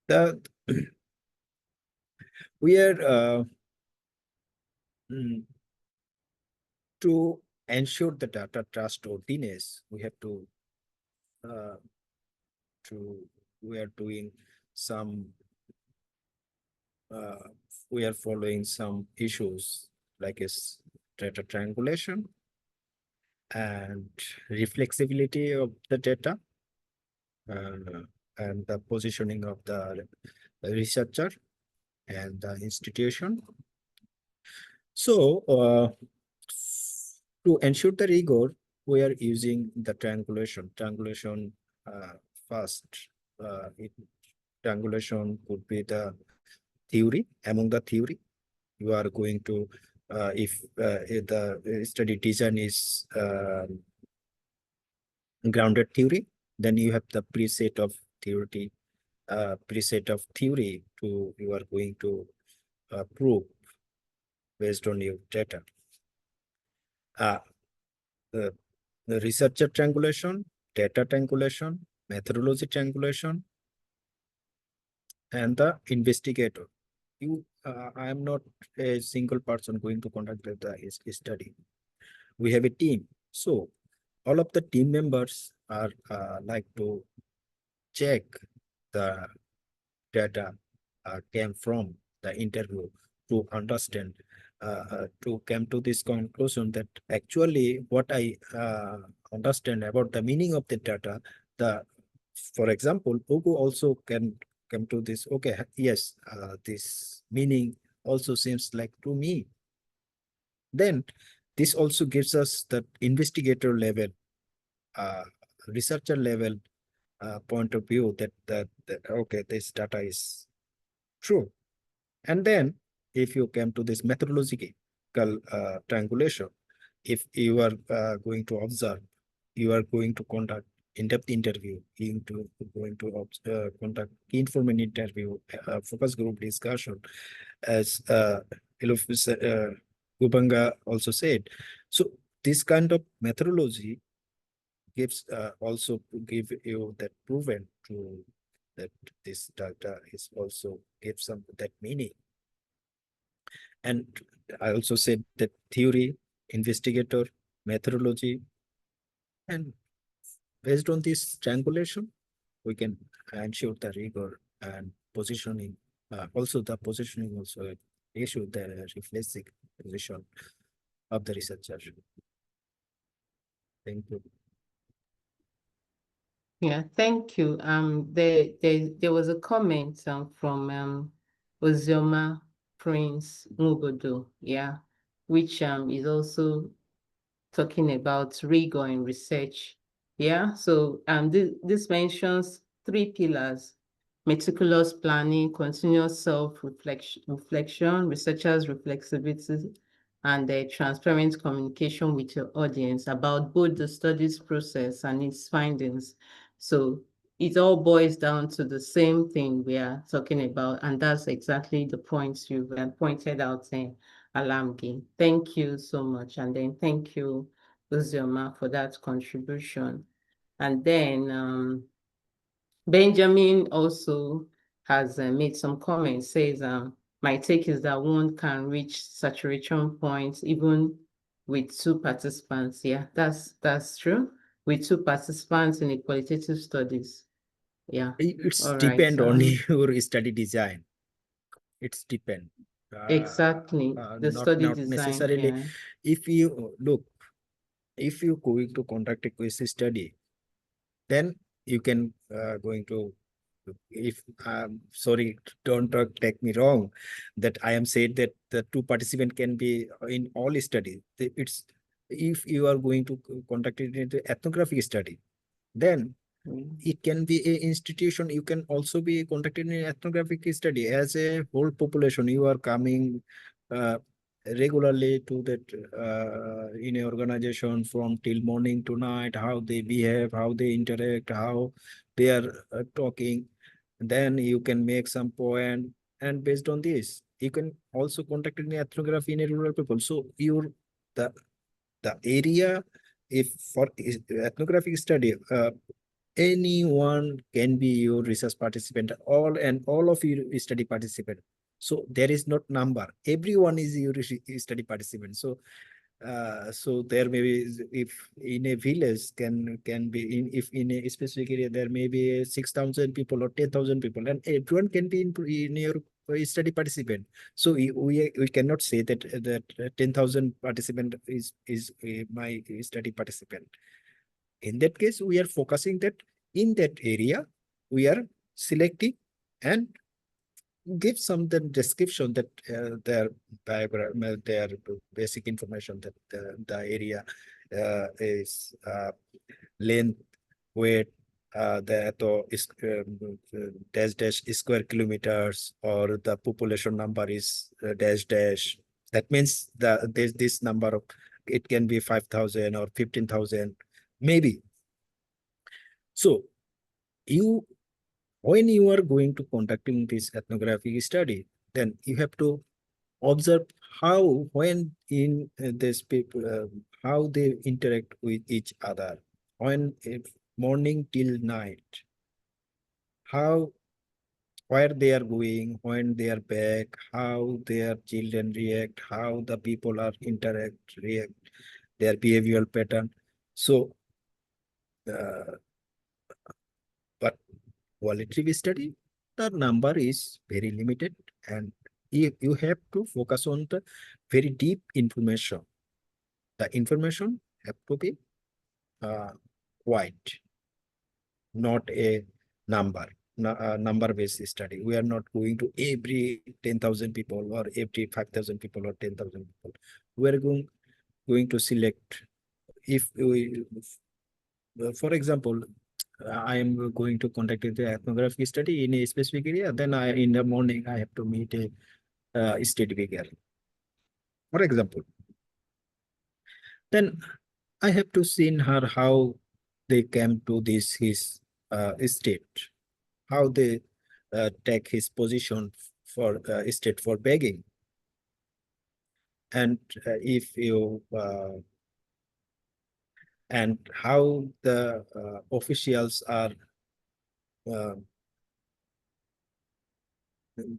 the we are mm, to ensure the data trustworthiness, we have uh, to we are doing some uh, we are following some issues like is data triangulation and reflexibility of the data uh, and the positioning of the researcher and the institution. So to ensure the rigor, we are using the triangulation. Triangulation first. Triangulation could be the theory. Among the theory, you are going to if the study design is grounded theory, then you have the preset of theory to you are going to prove based on your data. The, the researcher triangulation, data triangulation, methodology triangulation, and the investigator. I am not a single person going to conduct the study. We have a team. So all of the team members are like to check the data came from the interview to understand to come to this conclusion that actually what I understand about the meaning of the data, for example, Ugu also can come to this, okay, yes, this meaning also seems like to me. Then this also gives us the investigator level, researcher level point of view that okay, this data is true. And then if you come to this methodological triangulation, if you are going to observe, you are going to conduct in-depth interview, going to conduct key informant interview, focus group discussion, as Gubanga also said. So this kind of methodology gives also give you that proven to that this data is also gives some that meaning. And I also said that theory, investigator, methodology, and based on this triangulation, we can ensure the rigor and positioning. Also, the positioning also issue the reflexive position of the researcher. Thank you. Yeah, thank you. There was a comment from Ozioma Prince Mugodo, yeah, which is also talking about rigor in research. Yeah, so this mentions 3 pillars: meticulous planning, continuous reflection, researchers' reflexivity, and the transparent communication with your audience about both the studies process and its findings. So it all boils down to the same thing we are talking about, and that's exactly the points you've pointed out in Alamgir. Thank you so much, and then thank you, Uzioma, for that contribution. And then Benjamin also has made some comments, says, my take is that one can reach saturation points even with 2 participants. Yeah, that's true. With 2 participants in a qualitative studies. Yeah. It's All right. depend on your study design. It's depend. Exactly. The study Not design. necessarily. Yeah. If you look, if you going to conduct a quiz study, then you can going to, if sorry, don't take me wrong, that I am saying that the 2 participant can be in all studies. It's if you are going to conduct it into ethnographic study, then it can be a institution. You can also be conducted in ethnographic study as a whole population. You are coming uh, regularly to that in a organization from till morning to night, how they behave, how they interact, how they are talking. Then you can make some point, and based on this, You can also conduct in ethnography in a rural people. So the area, if for ethnographic study, anyone can be your research participant, all of you study participant. So there is not number. Everyone is your study participant. So there may be, if in a village can be if in a specific area there may be 6,000 people or 10,000 people, and everyone can be in your study participant. So we cannot say that 10,000 participant is my study participant. In that case, we are focusing that in that area we are selecting and give some the description that their diagram, their basic information that the area is length, weight, the is dash square kilometers, or the population number is dash. That means there's this number of, it can be 5,000 or 15,000 maybe. So when you are going to conducting this ethnographic study, then you have to observe how, when in this people, how they interact with each other, when morning till night, how, where they are going, when they are back, how their children react, how the people are react, their behavioral pattern. So, but qualitative study, the number is very limited, and you have to focus on the very deep information. The information have to be wide, not a number based study. We are not going to every 10,000 people or every 5,000 people or 10,000 people. We are going to select. If we, for example, I am going to conduct the ethnographic study in a specific area, then in the morning I have to meet a state vigor, for example. Then I have to see in her how they came to this his state, how they take his position for state for begging, and if you and how the officials are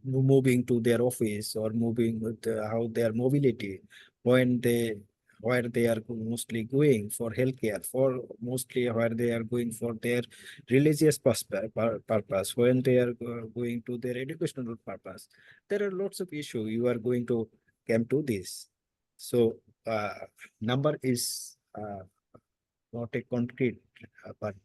moving to their office, or moving with how their mobility, when where they are mostly going for healthcare, for mostly where they are going for their religious purpose, when they are going to their educational purpose. There are lots of issues you are going to come to this. So number is not a concrete, but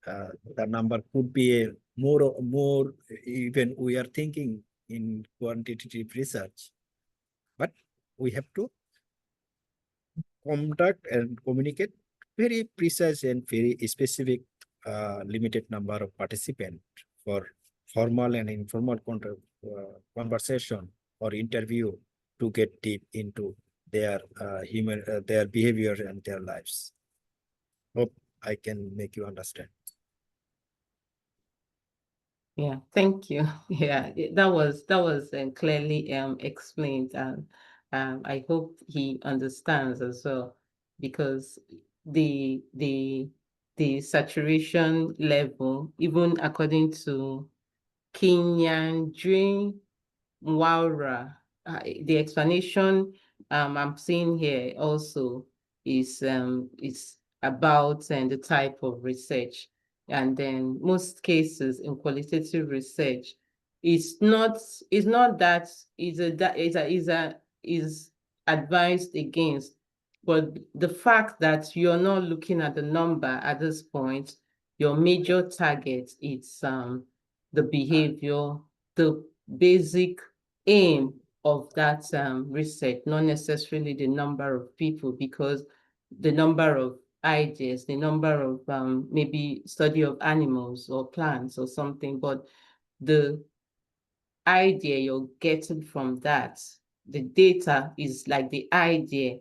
the number could be a more even we are thinking in quantitative research, but we have to conduct and communicate very precise and very specific limited number of participants for formal and informal conversation or interview to get deep into their their behavior and their lives. Hope I can make you understand. Yeah, thank you. Yeah, that was clearly explained, and I hope he understands as well, because the saturation level, even according to Kinyan Waura, the explanation I'm seeing here also is about the type of research. And then most cases in qualitative research, it's not that is advised against, but the fact that you're not looking at the number at this point, your major target is the behavior, the basic aim of that research, not necessarily the number of people, because the number of ideas, the number of maybe study of animals or plants or something, but the idea you're getting from that, the data is like the idea,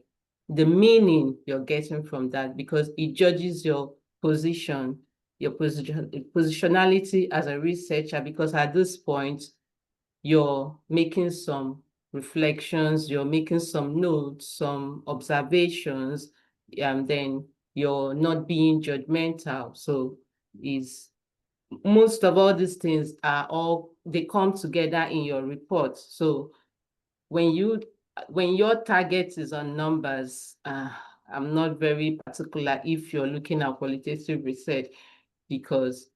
the meaning you're getting from that, because it judges your position, your positionality as a researcher, because at this point, you're making some reflections, you're making some notes, some observations, and then you're not being judgmental. So most of all these things they come together in your report. So when your target is on numbers, I'm not very particular if you're looking at qualitative research, because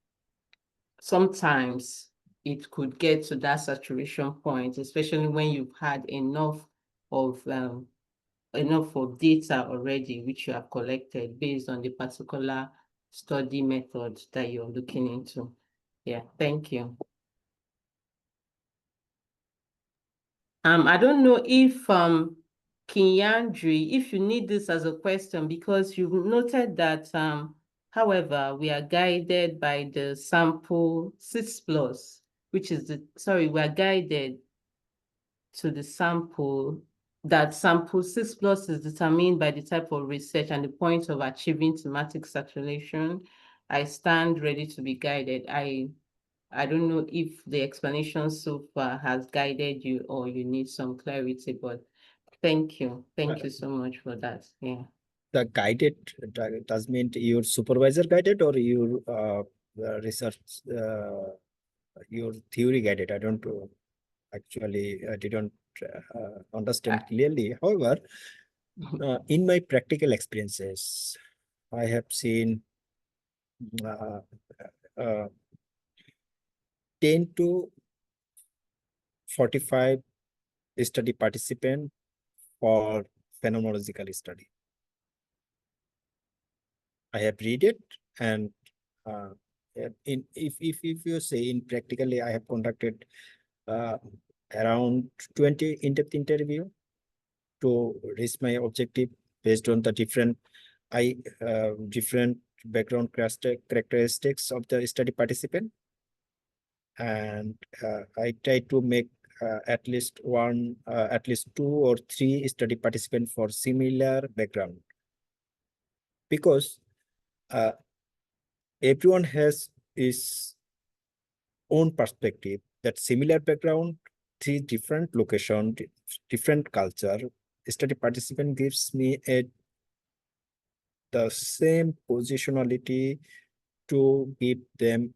sometimes it could get to that saturation point, especially when you've had enough of data already, which you have collected based on the particular study method that you're looking into. Yeah, thank you. I don't know if Kinyandri, if you need this as a question, because you've noted that however, we are guided by the sample 6+, which is we are guided to the sample, that sample 6+ is determined by the type of research and the point of achieving thematic saturation. I stand ready to be guided. I don't know if the explanation so far has guided you or you need some clarity, but thank you. Thank you so much for that. Yeah. The guided does mean your supervisor guided or your research, your theory guided. I don't actually didn't understand clearly. However, in my practical experiences, I have seen 10 to 45 study participants for phenomenological study. I have read it, and if you say in practically, I have conducted around 20 in-depth interview to reach my objective based on the different background characteristics of the study participant, and I try to make at least 2 or 3 study participants for similar background, because everyone has his own perspective. That similar background, 3 different location, different culture. Study participant gives me the same positionality to give them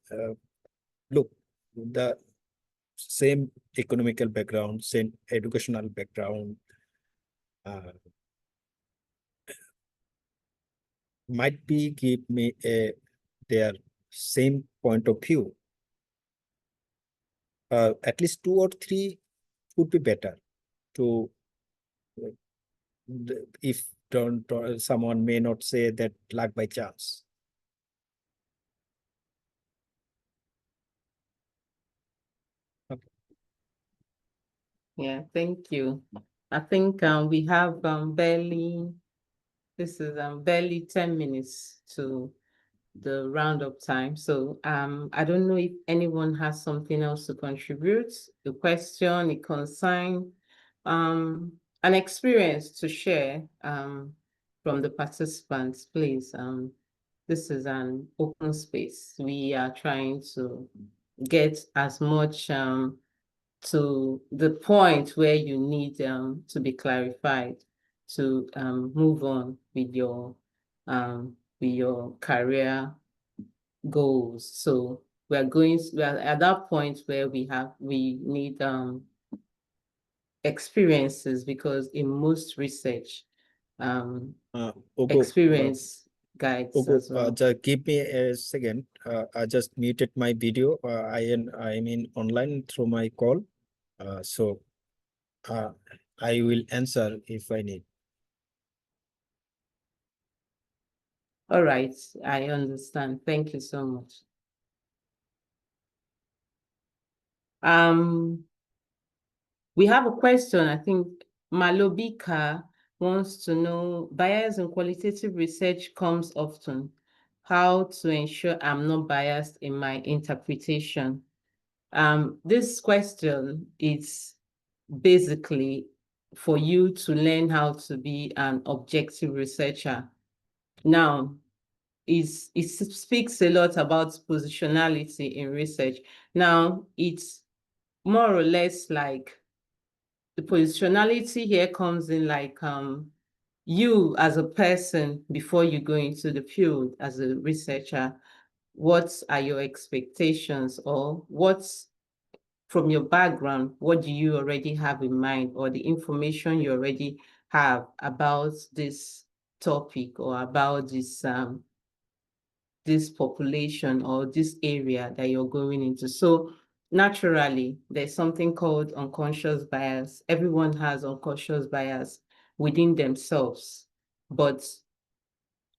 look, the same economical background, same educational background, might be give me their same point of view. At least 2 or 3 would be better to, if someone may not say that luck by chance. Okay. Yeah, thank you. I think we have barely 10 minutes to the roundup time. So I don't know if anyone has something else to contribute, a question, a concern, an experience to share from the participants, please. This is an open space. We are trying to get as much to the point where you need to be clarified to move on with your career goals. So we are at that point where we need experiences, because in most research Ogo, experience guides Ogo, as well. just give me a second. I just muted my video. I'm in online through my call. So I will answer if I need. All right, I understand. Thank you so much. We have a question. I think Malobika wants to know, bias in qualitative research comes often. How to ensure I'm not biased in my interpretation? This question is basically for you to learn how to be an objective researcher. Now, it speaks a lot about positionality in research. Now, more or less like the positionality here comes in like you as a person before you go into the field as a researcher, what are your expectations, or what's from your background, what do you already have in mind, or the information you already have about this topic or about this population or this area that you're going into. So naturally, there's something called unconscious bias. Everyone has unconscious bias within themselves. But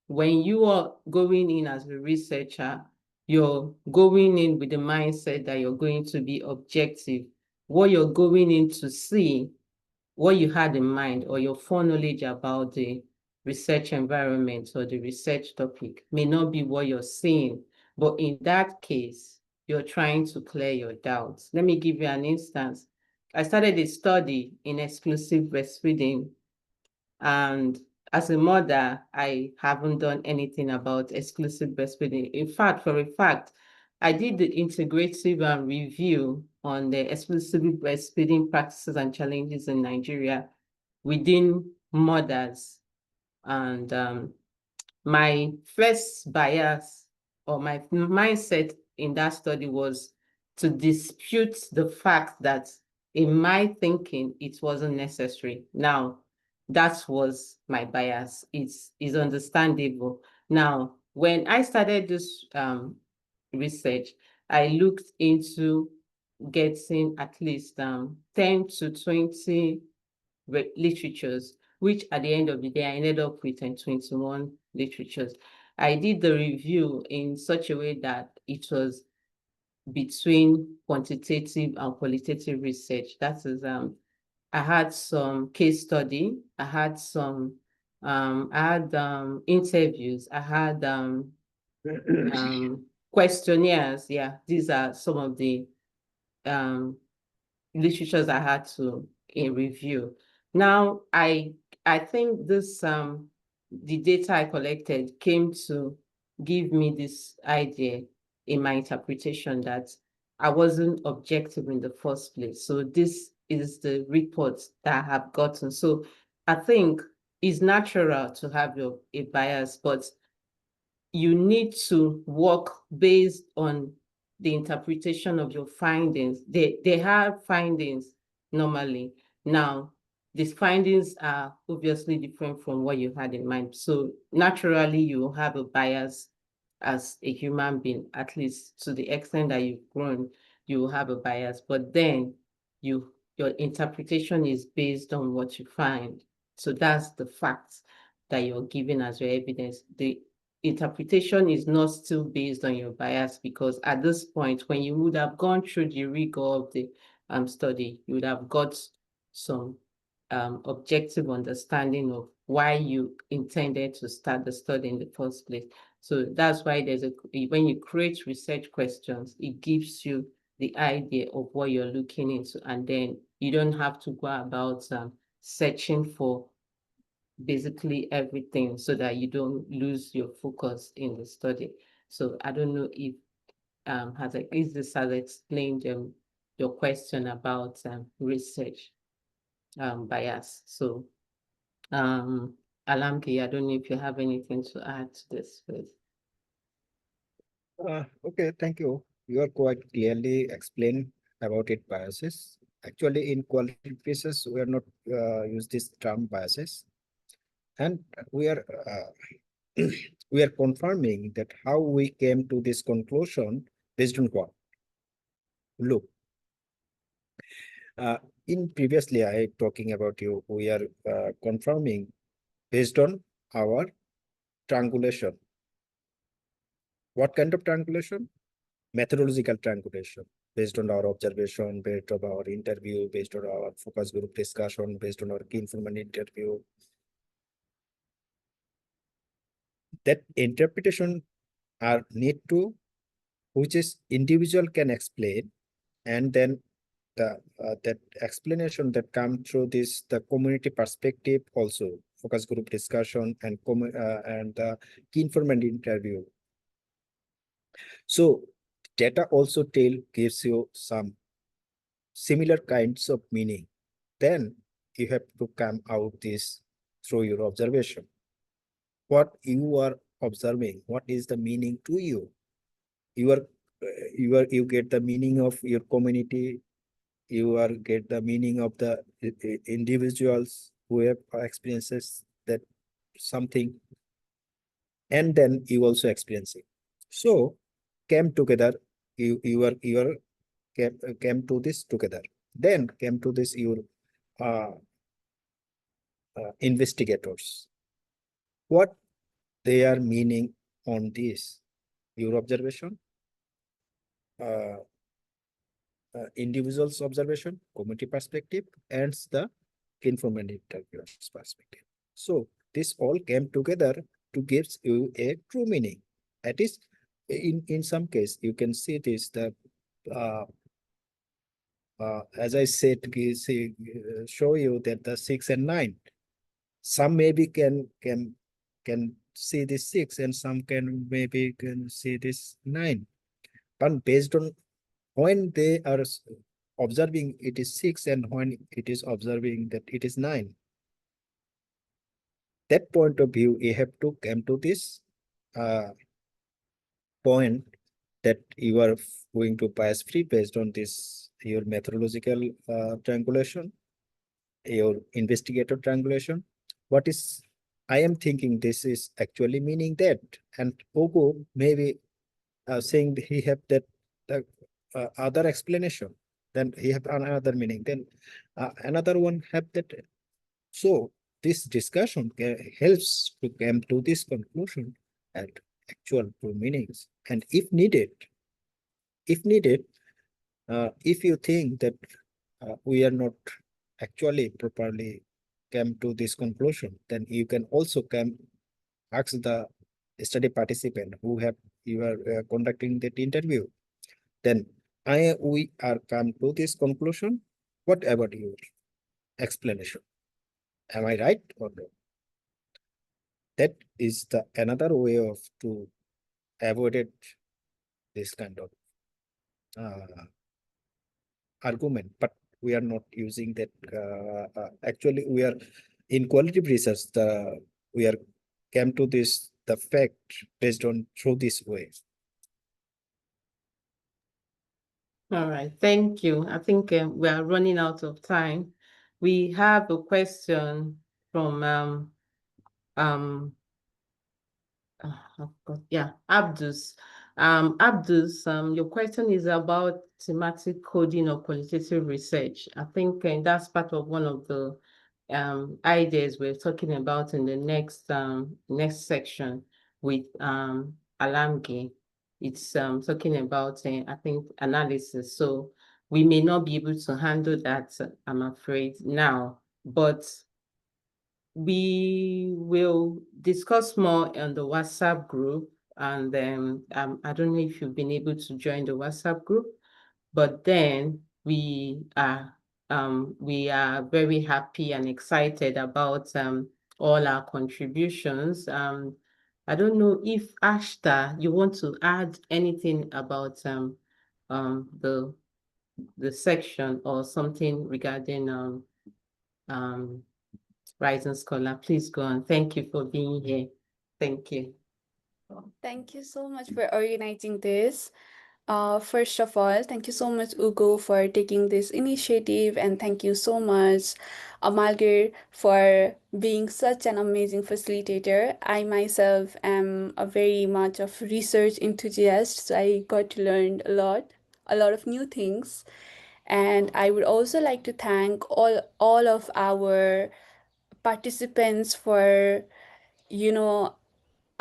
when you are going in as a researcher, you're going in with the mindset that you're going to be objective. What you're going in to see, what you had in mind, or your foreknowledge about the research environment or the research topic may not be what you're seeing. But in that case, you're trying to clear your doubts. Let me give you an instance. I started a study in exclusive breastfeeding, and as a mother, I haven't done anything about exclusive breastfeeding. In fact, for a fact, I did the integrative review on the exclusive breastfeeding practices and challenges in Nigeria within mothers. And my first bias or my mindset in that study was to dispute the fact that in my thinking, it wasn't necessary. Now, that was my bias. It's understandable. Now, when I started this research, I looked into getting at least 10 to 20 literatures, which at the end of the day, I ended up with 21 literatures. I did the review in such a way that it was between quantitative and qualitative research. That is, I had some case study, I had some, interviews, I had questionnaires. Yeah, these are some of the literatures I had to review. Now, I think this the data I collected came to give me this idea in my interpretation that I wasn't objective in the first place. So this is the report that I have gotten. So I think it's natural to have a bias, but you need to work based on the interpretation of your findings. They have findings normally. Now, these findings are obviously different from what you had in mind. So naturally, you have a bias as a human being, at least to the extent that you've grown, you will have a bias. But then your interpretation is based on what you find. So that's the facts that you're giving as your evidence. The interpretation is not still based on your bias, because at this point, when you would have gone through the rigor of the study, you would have got some objective understanding of why you intended to start the study in the first place. So that's why when you create research questions, it gives you the idea of what you're looking into, and then you don't have to go about searching for basically everything so that you don't lose your focus in the study. So I don't know if this has explained your question about research bias. So Alamgir, I don't know if you have anything to add to this, please. Okay, thank you. You are quite clearly explained about it biases. Actually, in qualitative cases, we are not use this term biases, and we are we are confirming that how we came to this conclusion based on what. Look, in previously I talking about you, we are confirming based on our triangulation. What kind of triangulation? Methodological triangulation, based on our observation, based on our interview, based on our focus group discussion, based on our key informant interview. That interpretation are need to, which is individual can explain, and then the that explanation that come through this the community perspective also, focus group discussion and the key informant interview. So data also gives you some similar kinds of meaning, then you have to come out this through your observation. What you are observing, what is the meaning to you? You get the meaning of your community, get the meaning of the individuals who have experiences that something, and then you also experience it. So came together, you are came to this together. Then came to this your uh, investigators. What they are meaning on this, your observation, uh, individual's observation, community perspective, and the informative perspective. So this all came together to give you a true meaning. That is, in some case, you can see this, the uh, as I said, show you that the 6 and 9. Some maybe can see this 6, and some maybe can see this 9. But based on when they are observing it is 6 and when it is observing that it is 9. That point of view, you have to come to this point that you are going to bias free based on this, your methodological triangulation, your investigator triangulation. What is, I am thinking this is actually meaning that, and Ogo maybe saying he have that other explanation, then he have another meaning, then another one have that. So this discussion helps to come to this conclusion and actual true meanings. And if needed, if you think that we are not actually properly come to this conclusion, then you can also come ask the study participant who have you are conducting that interview. Then we are come to this conclusion. What about your explanation? Am I right or no? That is the another way of to avoid it, this kind of argument, but we are not using that. Actually, we are in qualitative research. We are came to this the fact based on through this way. All right, thank you. I think we are running out of time. We have a question from Abdus. Abdus, your question is about thematic coding or qualitative research. I think that's part of one of the ideas we're talking about in the next section with Alamgir. It's talking about I think analysis. So we may not be able to handle that, I'm afraid, now, but we will discuss more on the WhatsApp group. And then I don't know if you've been able to join the WhatsApp group, but then we are very happy and excited about all our contributions. I don't know if Ashta, you want to add anything about the section or something regarding Rising Scholar. Please go on. Thank you for being here. Thank you. Thank you so much for organizing this. First of all, thank you so much, Ugo, for taking this initiative, and thank you so much, Amalgir, for being such an amazing facilitator. I myself am a very much of research enthusiast, so I got to learn a lot of new things. And I would also like to thank all of our participants for, you know,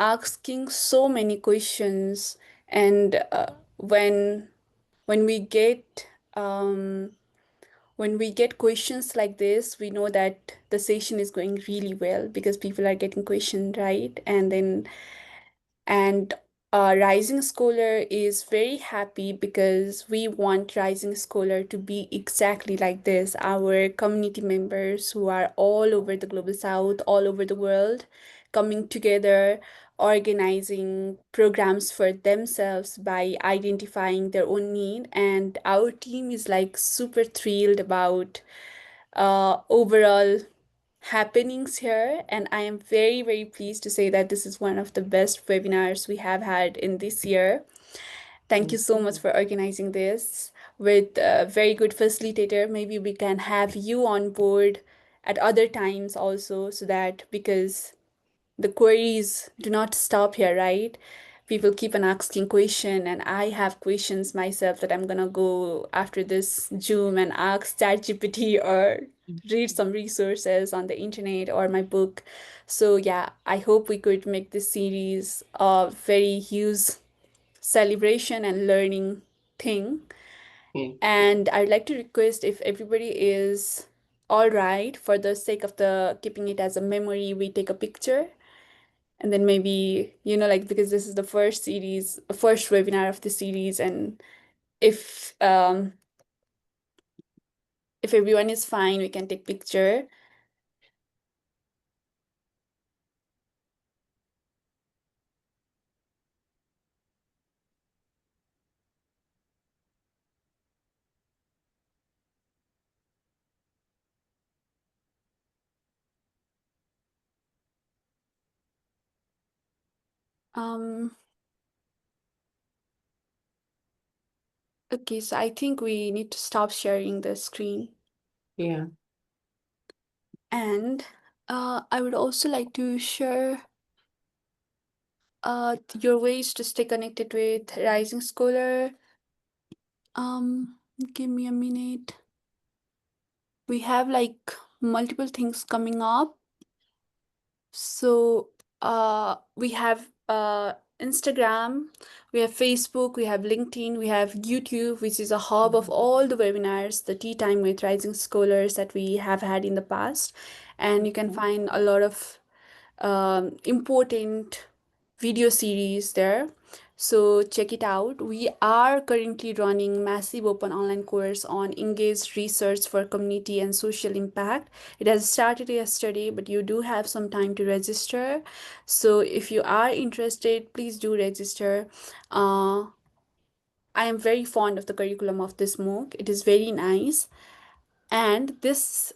asking so many questions. And when we get questions like this, we know that the session is going really well because people are getting questions right. And Rising Scholar is very happy because we want Rising Scholar to be exactly like this. Our community members who are all over the global south, all over the world, coming together organizing programs for themselves by identifying their own need. And our team is like super thrilled about overall happenings here. And I am very, very pleased to say that this is one of the best webinars we have had in this year. Thank you so much for organizing this with a very good facilitator. Maybe we can have you on board at other times also, so that because the queries do not stop here, right? People keep on asking question, and I have questions myself that I'm gonna go after this Zoom and ask ChatGPT or read some resources on the internet or my book. So yeah, I hope we could make this series a very huge celebration and learning thing. Yeah. And I'd like to request, if everybody is all right, for the sake of the keeping it as a memory, we take a picture. And then maybe, like, because this is the first webinar of the series, and if if everyone is fine, we can take picture. Um, okay, so I think we need to stop sharing the screen. Yeah. And I would also like to share your ways to stay connected with Rising Scholar. Give me a minute. We have like multiple things coming up. So we have Instagram, we have Facebook, we have LinkedIn, we have YouTube, which is a hub of all the webinars, the Tea Time with Rising Scholars that we have had in the past. And you can find a lot of important video series there. So check it out. We are currently running massive open online course on engaged research for community and social impact. It has started yesterday, but you do have some time to register. So if you are interested, please do register. I am very fond of the curriculum of this MOOC. It is very nice. And this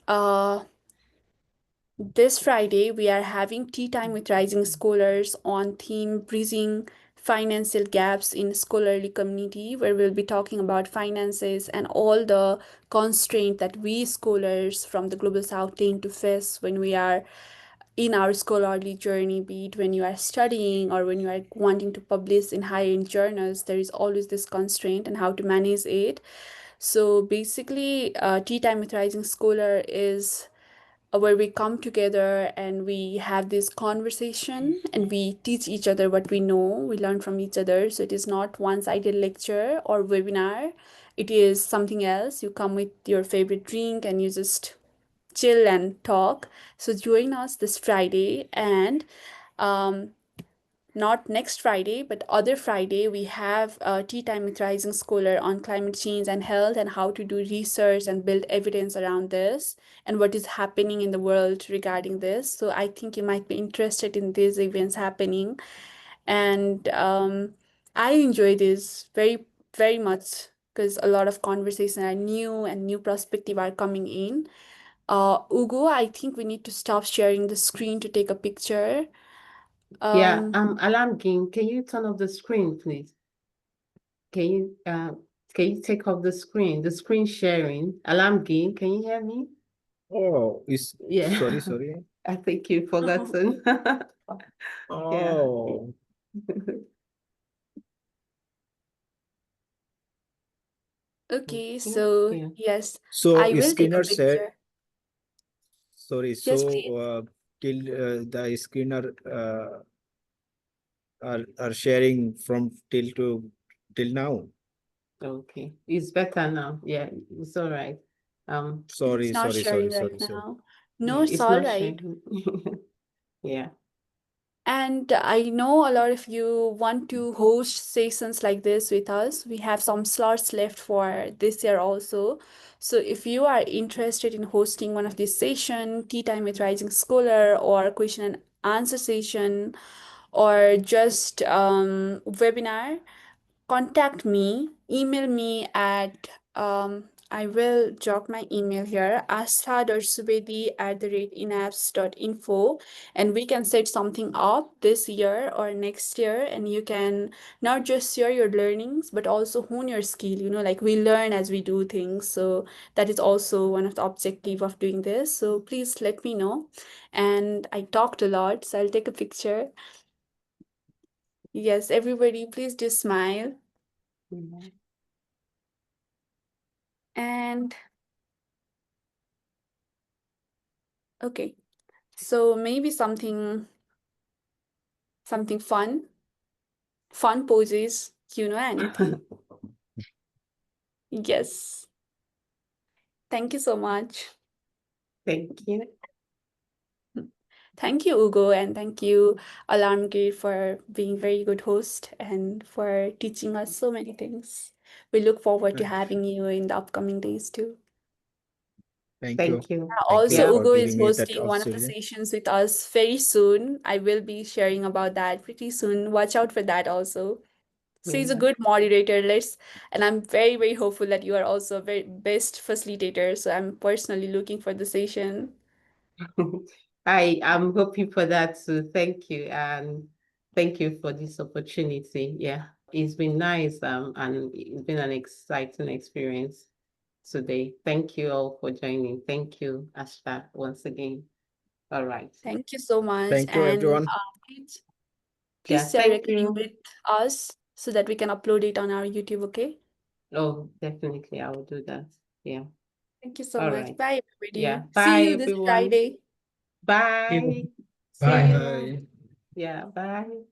Friday, we are having Tea Time with Rising Scholars on theme Bridging Financial Gaps in Scholarly Community, where we'll be talking about finances and all the constraint that we scholars from the Global South tend to face when we are in our scholarly journey, be it when you are studying or when you are wanting to publish in higher-end journals. There is always this constraint and how to manage it. So basically, Tea Time with Rising Scholar is where we come together and we have this conversation and we teach each other what we know, we learn from each other. So it is not one-sided lecture or webinar, it is something else. You come with your favorite drink and you just chill and talk. So join us this Friday, and not next Friday, but other Friday, we have Tea Time with Rising Scholar on climate change and health and how to do research and build evidence around this and what is happening in the world regarding this. So I think you might be interested in these events happening. And I enjoy this very, very much because a lot of conversations are new and new perspective are coming in. Ugo, I think we need to stop sharing the screen to take a picture. Yeah. Alamgir, can you turn off the screen, please? Can you take off the screen sharing? Alamgir, can you hear me? Oh, Yeah. sorry. I think you've forgotten. Yeah. Oh, Okay, Okay, so yeah. yes, so I will take a Skinner said, picture. sorry, Yes, please. till the Skinner are sharing from till now. Okay. It's better now. Yeah, it's all right. It's not sharing right Sorry. now. Yeah, No, it's it's all not right. sharing. Yeah. And I know a lot of you want to host sessions like this with us. We have some slots left for this year also. So if you are interested in hosting one of these sessions, Tea Time with Rising Scholar or question and answer session, or just webinar, contact me, email me at I will drop my email here, asta.subedi@inaps.info, and we can set something up this year or next year, and you can not just share your learnings, but also hone your skill. Like we learn as we do things. So that is also one of the objective of doing this. So please let me know. And I talked a lot, so I'll take a picture. Yes, everybody, please do smile. Yeah. And okay, so maybe something fun poses, anything. Yes. Thank you so much. Thank you. Thank you, Ugo, and thank you, Alamgir, for being very good host and for teaching us so many things. We look forward to having you in the upcoming days too. Thank you. Thank you. Also, Yeah. for Ugo is giving me that hosting one of the opportunity. sessions with us very soon. I will be sharing about that pretty soon. Watch out for that also. So he's a Yeah. good moderator. And I'm very, very hopeful that you are also a very best facilitator. So I'm personally looking for the session. I am hoping for that too. Thank you. And thank you for this opportunity. Yeah. It's been nice. And it's been an exciting experience today. Thank you all for joining. Thank you, Ashta, once again. All right. Thank you so much. Thank you, And everyone. please, Yeah, share thank recording you. with us so that we can upload it on our YouTube, okay? Oh, definitely. I will do that. Yeah. Thank you so All much. right. Bye, Yeah. everybody. See Bye, you this everyone. Friday. Bye. See Bye. you. Bye. Yeah. Bye.